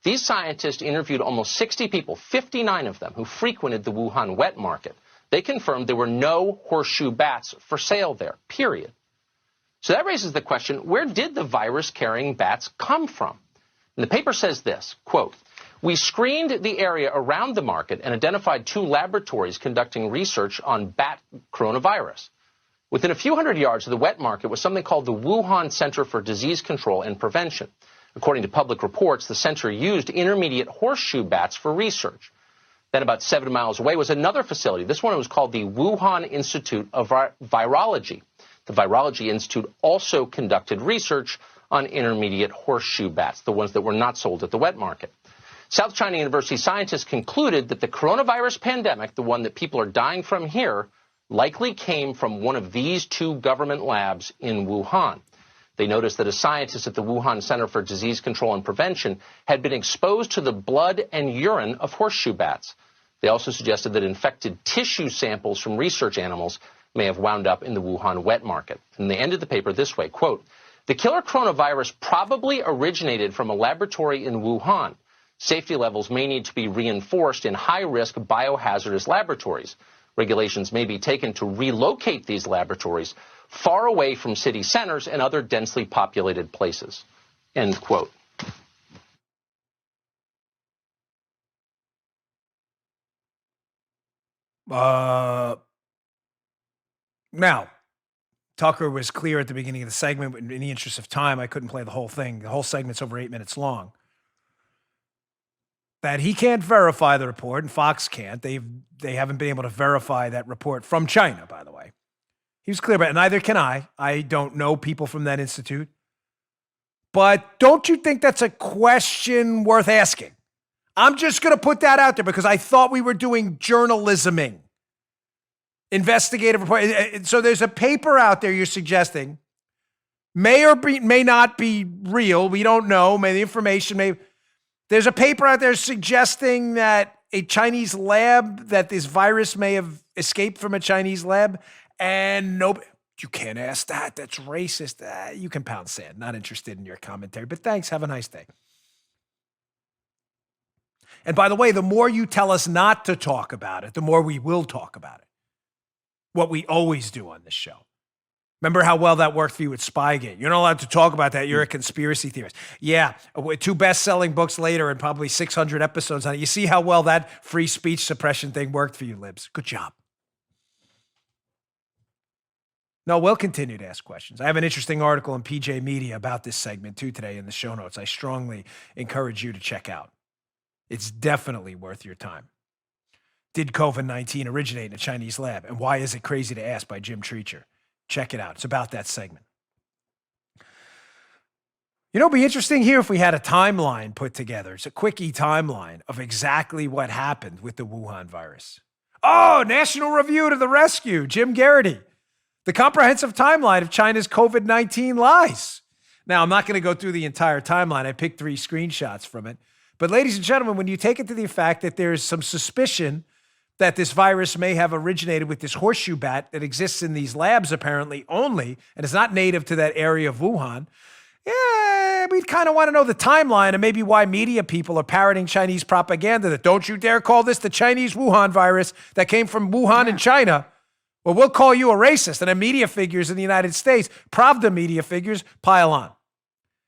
These scientists interviewed almost 60 people, 59 of them, who frequented the Wuhan wet market. They confirmed there were no horseshoe bats for sale there, period. So that raises the question, where did the virus-carrying bats come from? And the paper says this, quote, we screened the area around the market and identified 2 laboratories conducting research on bat coronavirus. Within a few hundred yards of the wet market was something called the Wuhan Center for Disease Control and Prevention. According to public reports, the center used intermediate horseshoe bats for research. Then about 7 miles away was another facility. This one was called the Wuhan Institute of Virology. The Virology Institute also conducted research on intermediate horseshoe bats, the ones that were not sold at the wet market. South China University scientists concluded that the coronavirus pandemic, the one that people are dying from here, likely came from one of these 2 government labs in Wuhan. They noticed that a scientist at the Wuhan Center for Disease Control and Prevention had been exposed to the blood and urine of horseshoe bats. They also suggested that infected tissue samples from research animals may have wound up in the Wuhan wet market. And they ended the paper this way, quote, the killer coronavirus probably originated from a laboratory in Wuhan. Safety levels may need to be reinforced in high-risk biohazardous laboratories. Regulations may be taken to relocate these laboratories far away from city centers and other densely populated places, end quote. Now, Tucker was clear at the beginning of the segment. In the interest of time, I couldn't play the whole thing. The whole segment's over 8 minutes long. That he can't verify the report, and Fox can't. They haven't been able to verify that report from China, by the way. He was clear about it. Neither can I. I don't know people from that institute. But don't you think that's a question worth asking? I'm just going to put that out there because I thought we were doing journalisming. Investigative report. So there's a paper out there you're suggesting may not be real. We don't know. The information may. There's a paper out there suggesting that a Chinese lab, that this virus may have escaped from a Chinese lab, and nobody. You can't ask that. That's racist. You can pound sand. Not interested in your commentary, but thanks. Have a nice day. And by the way, the more you tell us not to talk about it, the more we will talk about it. What we always do on this show. Remember how well that worked for you with Spygate. You're not allowed to talk about that. You're a conspiracy theorist. Yeah, 2 best-selling books later and probably 600 episodes on it. You see how well that free speech suppression thing worked for you, libs. Good job. No, we'll continue to ask questions. I have an interesting article in PJ Media about this segment, too, today in the show notes. I strongly encourage you to check out. It's definitely worth your time. Did COVID-19 originate in a Chinese lab? And why is it crazy to ask, by Jim Treacher? Check it out. It's about that segment. You know, it'd be interesting here if we had a timeline put together. It's a quickie timeline of exactly what happened with the Wuhan virus. Oh, National Review to the rescue. Jim Garrity. The comprehensive timeline of China's COVID-19 lies. Now, I'm not going to go through the entire timeline. I picked 3 screenshots from it. But ladies and gentlemen, when you take it to the fact that there's some suspicion that this virus may have originated with this horseshoe bat that exists in these labs apparently only, and is not native to that area of Wuhan, we'd kind of want to know the timeline and maybe why media people are parroting Chinese propaganda that don't you dare call this the Chinese Wuhan virus that came from Wuhan in China. Well, we'll call you a racist. And then media figures in the United States, Pravda media figures, pile on.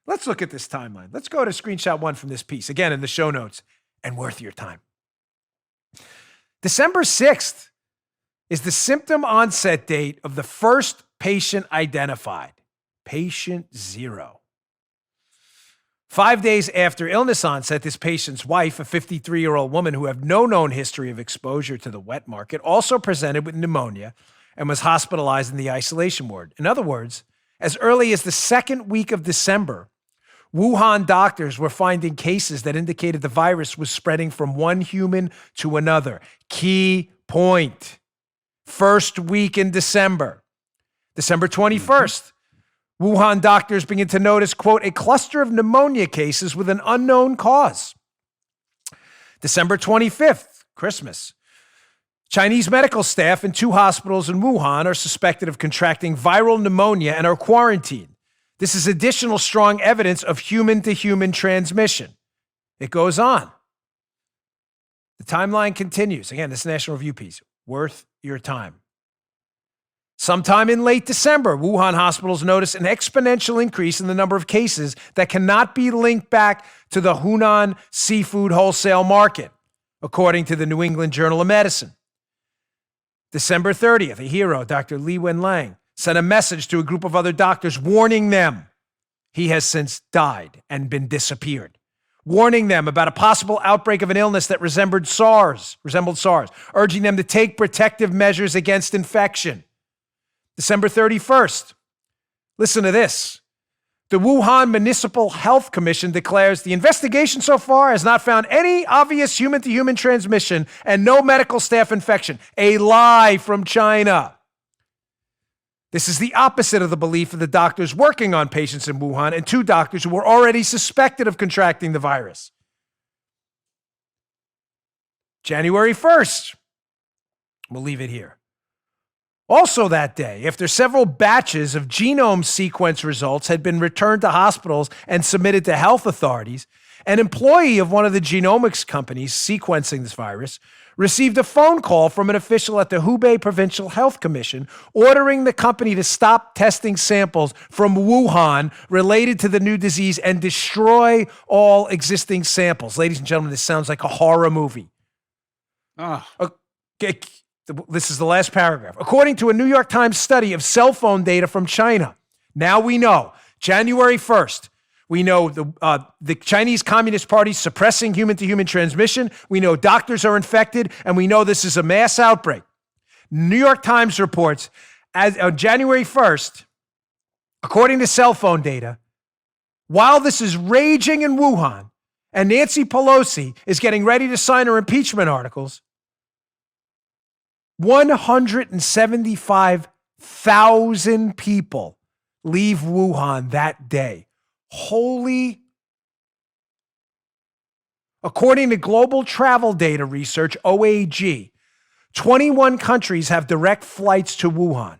Let's look at this timeline. Let's go to screenshot 1 from this piece. Again, in the show notes, and worth your time. December 6th is the symptom onset date of the first patient identified, patient 0. 5 days after illness onset, this patient's wife, a 53-year-old woman who had no known history of exposure to the wet market, also presented with pneumonia and was hospitalized in the isolation ward. In other words, as early as the 2nd week of December, Wuhan doctors were finding cases that indicated the virus was spreading from one human to another. Key point. First week in December. December 21st. Wuhan doctors begin to notice, quote, a cluster of pneumonia cases with an unknown cause. December 25th, Christmas. Chinese medical staff in 2 hospitals in Wuhan are suspected of contracting viral pneumonia and are quarantined. This is additional strong evidence of human-to-human transmission. It goes on. The timeline continues. Again, this National Review piece, worth your time. Sometime in late December, Wuhan hospitals noticed an exponential increase in the number of cases that cannot be linked back to the Hunan seafood wholesale market, according to the New England Journal of Medicine. December 30th, a hero, Dr. Li Wenliang, sent a message to a group of other doctors warning them he has since died and been disappeared, warning them about a possible outbreak of an illness that resembled SARS, urging them to take protective measures against infection. December 31st, listen to this. The Wuhan Municipal Health Commission declares the investigation so far has not found any obvious human-to-human transmission and no medical staff infection. A lie from China. This is the opposite of the belief of the doctors working on patients in Wuhan and 2 doctors who were already suspected of contracting the virus. January 1st. We'll leave it here. Also that day, after several batches of genome sequence results had been returned to hospitals and submitted to health authorities, an employee of one of the genomics companies sequencing this virus received a phone call from an official at the Hubei Provincial Health Commission ordering the company to stop testing samples from Wuhan related to the new disease and destroy all existing samples. Ladies and gentlemen, this sounds like a horror movie. Okay. This is the last paragraph. According to a New York Times study of cell phone data from China, now we know, January 1st, we know the Chinese Communist Party suppressing human-to-human transmission. We know doctors are infected, and we know this is a mass outbreak. New York Times reports, as on January 1st, according to cell phone data, while this is raging in Wuhan, and Nancy Pelosi is getting ready to sign her impeachment articles, 175,000 people leave Wuhan that day. According to global travel data research, OAG, 21 countries have direct flights to Wuhan.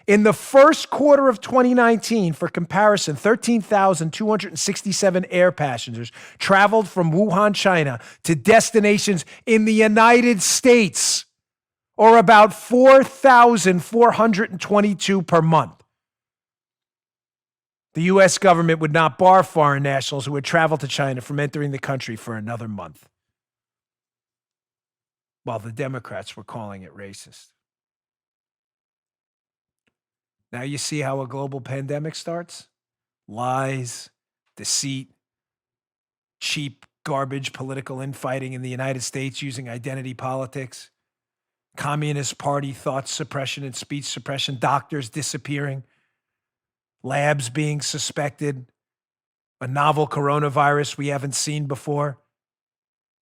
In the first quarter of 2019, for comparison, 13,267 air passengers traveled from Wuhan, China to destinations in the United States, or about 4,422 per month. The U.S. government would not bar foreign nationals who would travel to China from entering the country for another month, while the Democrats were calling it racist. Now you see how a global pandemic starts? Lies, deceit, cheap, garbage political infighting in the United States using identity politics, Communist Party thought suppression and speech suppression, doctors disappearing, labs being suspected, a novel coronavirus we haven't seen before,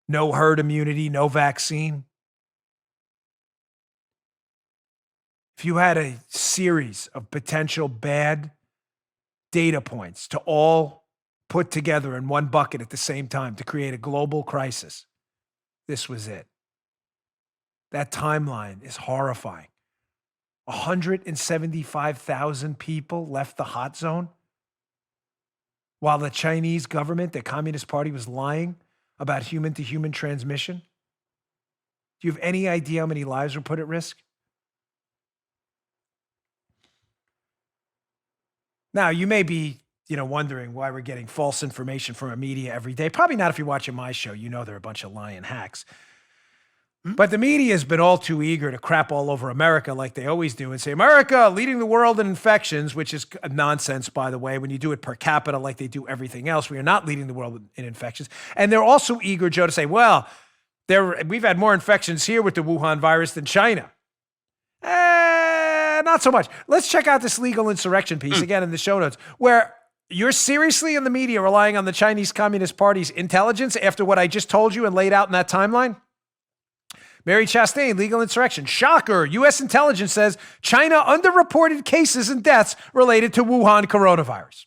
no herd immunity, no vaccine. If you had a series of potential bad data points to all put together in one bucket at the same time to create a global crisis, this was it. That timeline is horrifying. 175,000 people left the hot zone while the Chinese government, the Communist Party, was lying about human-to-human transmission. Do you have any idea how many lives were put at risk? Now, you may be, wondering why we're getting false information from our media every day. Probably not if you're watching my show. You know they're a bunch of lying hacks. But the media has been all too eager to crap all over America like they always do and say, America leading the world in infections, which is nonsense, by the way, when you do it per capita like they do everything else. We are not leading the world in infections. And they're also eager, Joe, to say, well, we've had more infections here with the Wuhan virus than China. Not so much. Let's check out this legal insurrection piece again in the show notes, where you're seriously in the media relying on the Chinese Communist Party's intelligence after what I just told you and laid out in that timeline? Mary Chastain, legal insurrection. Shocker. U.S. intelligence says China underreported cases and deaths related to Wuhan coronavirus.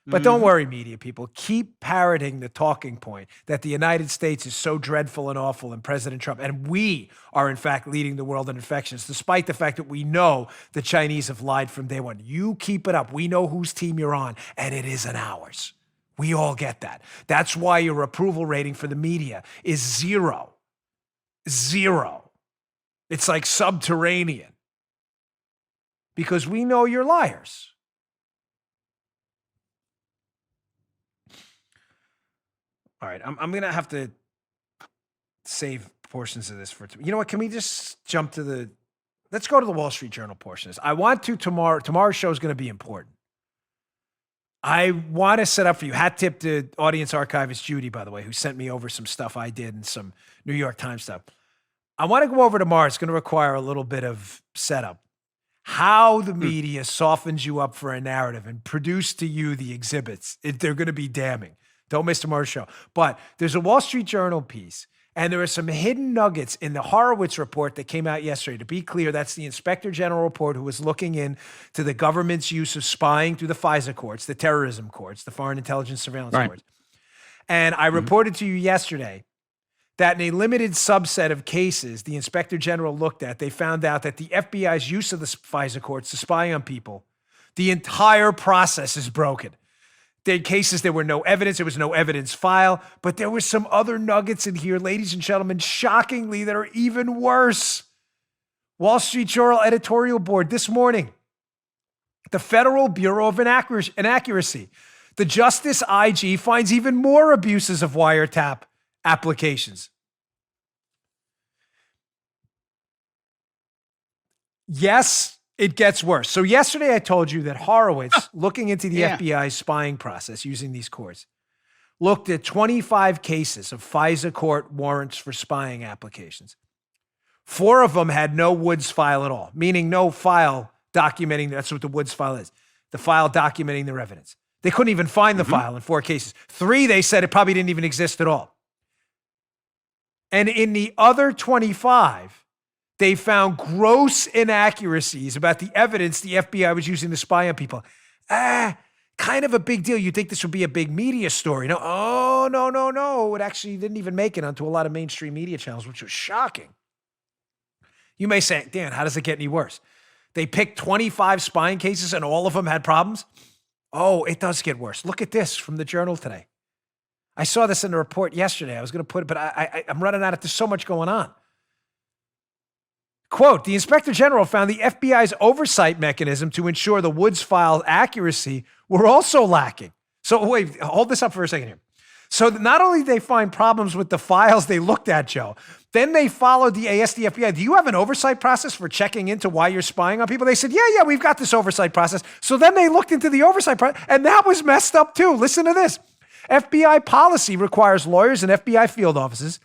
But don't worry, media people. Keep parroting the talking point that the United States is so dreadful and awful and President Trump, and we are, in fact, leading the world in infections, despite the fact that we know the Chinese have lied from day one. You keep it up. We know whose team you're on, and it isn't ours. We all get that. That's why your approval rating for the media is 0. 0. It's like subterranean. Because we know you're liars. All right, I'm going to have to save portions of this for tomorrow. You know what? Can we just jump to let's go to the Wall Street Journal portions. I want to tomorrow's show is going to be important. I want to set up for you. Hat tip to audience archivist Judy, by the way, who sent me over some stuff I did and some New York Times stuff. I want to go over tomorrow. It's going to require a little bit of setup. How the media softens you up for a narrative and produce to you the exhibits. They're going to be damning. Don't miss tomorrow's show. But there's a Wall Street Journal piece, and there are some hidden nuggets in the Horowitz report that came out yesterday. To be clear, that's the Inspector General report who was looking into the government's use of spying through the FISA courts, the terrorism courts, the Foreign Intelligence Surveillance courts. And I reported to you yesterday that in a limited subset of cases the Inspector General looked at, they found out that the FBI's use of the FISA courts to spy on people, the entire process is broken. In cases there was no evidence file, but there were some other nuggets in here, ladies and gentlemen, shockingly, that are even worse. Wall Street Journal editorial board this morning. The Federal Bureau of Inaccuracy. The Justice IG finds even more abuses of wiretap applications. Yes, it gets worse. So yesterday I told you that Horowitz, looking into the FBI's spying process using these courts, looked at 25 cases of FISA court warrants for spying applications. 4 of them had no Woods file at all, meaning no file documenting, that's what the Woods file is, the file documenting their evidence. They couldn't even find the file in 4 cases. 3, they said it probably didn't even exist at all. And in the other 25, they found gross inaccuracies about the evidence the FBI was using to spy on people. Kind of a big deal. You'd think this would be a big media story. No, no. It actually didn't even make it onto a lot of mainstream media channels, which was shocking. You may say, Dan, how does it get any worse? They picked 25 spying cases and all of them had problems? Oh, it does get worse. Look at this from the Journal today. I saw this in the report yesterday. I was going to put it, but I'm running out of, there's so much going on. Quote, the Inspector General found the FBI's oversight mechanism to ensure the Woods file accuracy were also lacking. So wait, hold this up for a second here. So not only did they find problems with the files they looked at, Joe, then they followed they asked the FBI, do you have an oversight process for checking into why you're spying on people? They said, yeah, we've got this oversight process. So then they looked into the oversight process, and that was messed up too. Listen to this. FBI policy requires lawyers and FBI field offices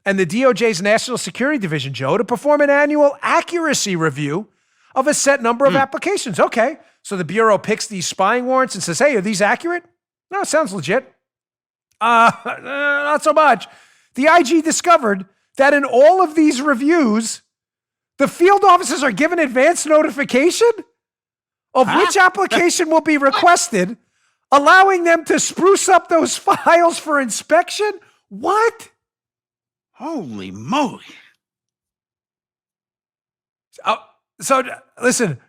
and the DOJ's National Security Division, Joe, to perform an annual accuracy review of a set number of applications. Okay, so the Bureau picks these spying warrants and says, hey, are these accurate? No, it sounds legit. Not so much. The IG discovered that in all of these reviews, the field officers are given advance notification of which application will be requested, allowing them to spruce up those files for inspection. What? Holy moly. So listen,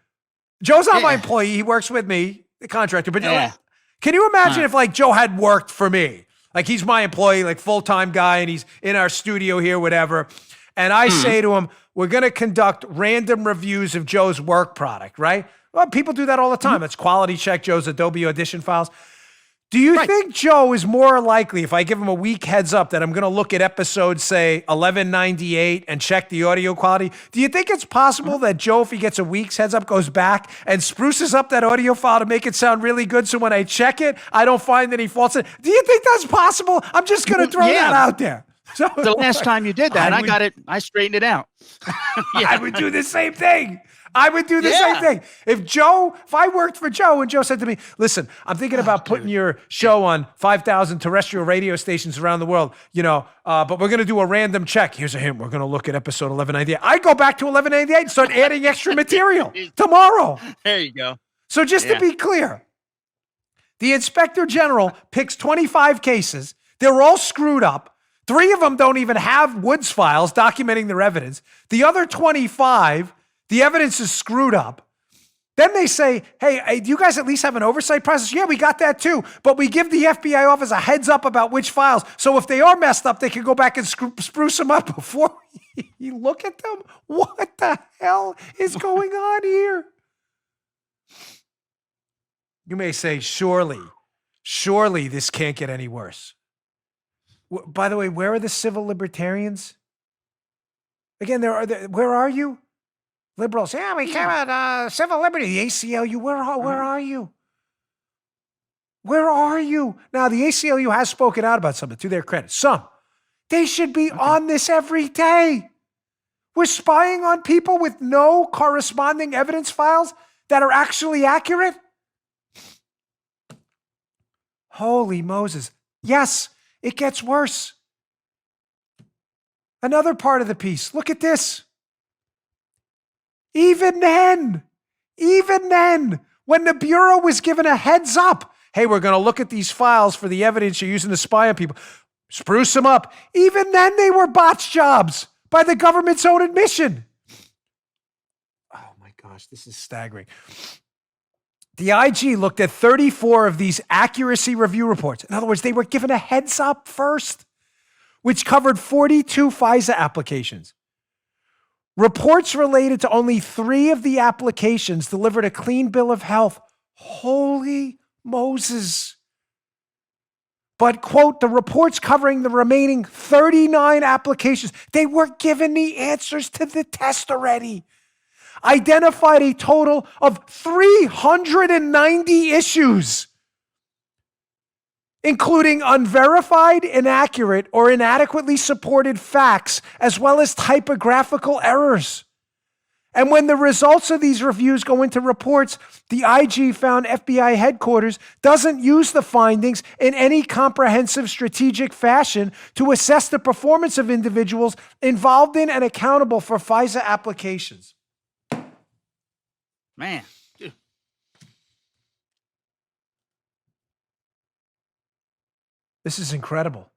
Joe's not my employee. He works with me, the contractor. But can you imagine if like Joe had worked for me? Like he's my employee, like full-time guy, and he's in our studio here, whatever. And I say to him, we're going to conduct random reviews of Joe's work product, right? Well, people do that all the time. It's quality check Joe's Adobe Audition files. Do you think Joe is more likely, if I give him a week heads up that I'm going to look at episode, say, 1198 and check the audio quality? Do you think it's possible that Joe, if he gets a week's heads up, goes back and spruces up that audio file to make it sound really good so when I check it, I don't find any faults in it? Do you think that's possible? I'm just going to throw that out there. So, the last time you did that, I straightened it out. I would do the same thing. I would do the same thing. If I worked for Joe and Joe said to me, listen, I'm thinking about putting your show on 5,000 terrestrial radio stations around the world, but we're going to do a random check. Here's a hint. We're going to look at episode 1198. I go back to 1198 and start adding extra material tomorrow. There you go. So just to be clear, the Inspector General picks 25 cases. They're all screwed up. 3 of them don't even have Woods files documenting their evidence. The other 25, the evidence is screwed up. Then they say, hey, do you guys at least have an oversight process? Yeah, we got that too. But we give the FBI office a heads up about which files. So if they are messed up, they can go back and spruce them up before you look at them. What the hell is going on here? You may say, surely this can't get any worse. By the way, where are the civil libertarians? Again, where are you? Liberals, we care about civil liberty. The ACLU, where are you? Where are you? Now, the ACLU has spoken out about something, to their credit. Some. They should be on this every day. We're spying on people with no corresponding evidence files that are actually accurate. Holy Moses. Yes, it gets worse. Another part of the piece. Look at this. Even then, when the Bureau was given a heads up, hey, we're going to look at these files for the evidence you're using to spy on people, spruce them up. Even then, they were botch jobs by the government's own admission. Oh my gosh, this is staggering. The IG looked at 34 of these accuracy review reports. In other words, they were given a heads up first, which covered 42 FISA applications. Reports related to only 3 of the applications delivered a clean bill of health. Holy Moses. But, quote, the reports covering the remaining 39 applications, they were given the answers to the test already. identified a total of 390 issues, including unverified, inaccurate, or inadequately supported facts, as well as typographical errors. And when the results of these reviews go into reports, the IG found FBI headquarters doesn't use the findings in any comprehensive strategic fashion to assess the performance of individuals involved in and accountable for FISA applications. Man. This is incredible.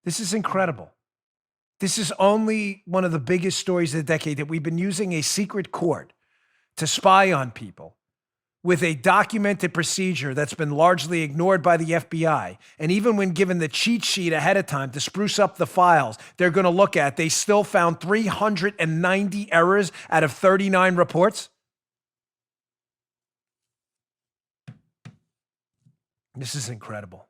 This is incredible. This is only one of the biggest stories of the decade, that we've been using a secret court to spy on people with a documented procedure that's been largely ignored by the FBI. And even when given the cheat sheet ahead of time to spruce up the files they're going to look at, they still found 390 errors out of 39 reports. This is incredible.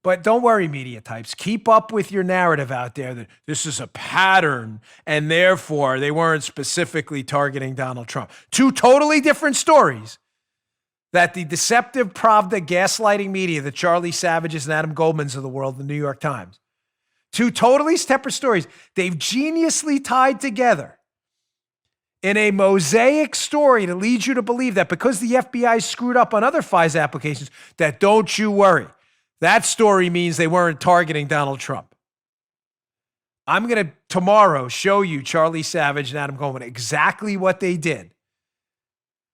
But don't worry, media types. Keep up with your narrative out there that this is a pattern and therefore they weren't specifically targeting Donald Trump. Two totally different stories that the deceptive Pravda gaslighting media, the Charlie Savages and Adam Goldmans of the world, the New York Times. Two totally separate stories. They've geniusly tied together in a mosaic story to lead you to believe that because the FBI screwed up on other FISA applications, that don't you worry. That story means they weren't targeting Donald Trump. I'm going to tomorrow show you Charlie Savage and Adam Goldman exactly what they did,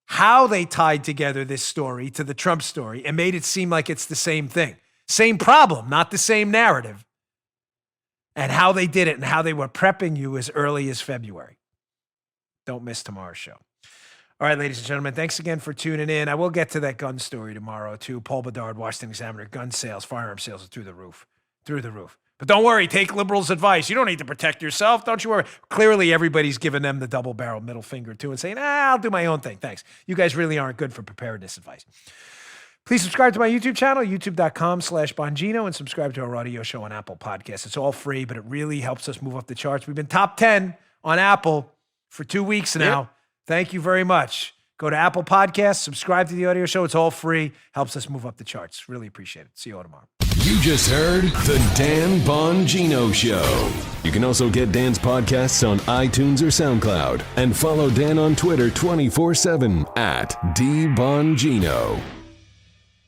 how they tied together this story to the Trump story and made it seem like it's the same thing. Same problem, not the same narrative. And how they did it and how they were prepping you as early as February. Don't miss tomorrow's show. All right, ladies and gentlemen, thanks again for tuning in. I will get to that gun story tomorrow, too. Paul Bedard, Washington Examiner, gun sales, firearm sales are through the roof. Through the roof. But don't worry, take liberals' advice. You don't need to protect yourself. Don't you worry. Clearly, everybody's giving them the double-barrel middle finger, too, and saying, I'll do my own thing. Thanks. You guys really aren't good for preparedness advice. Please subscribe to my YouTube channel, youtube.com/Bongino, and subscribe to our audio show on Apple Podcasts. It's all free, but it really helps us move up the charts. We've been top 10 on Apple for 2 weeks now. Yep. Thank you very much. Go to Apple Podcasts, subscribe to the audio show. It's all free. Helps us move up the charts. Really appreciate it. See you all tomorrow. You just heard The Dan Bongino Show. You can also get Dan's podcasts on iTunes or SoundCloud. And follow Dan on Twitter 24/7 @DBongino.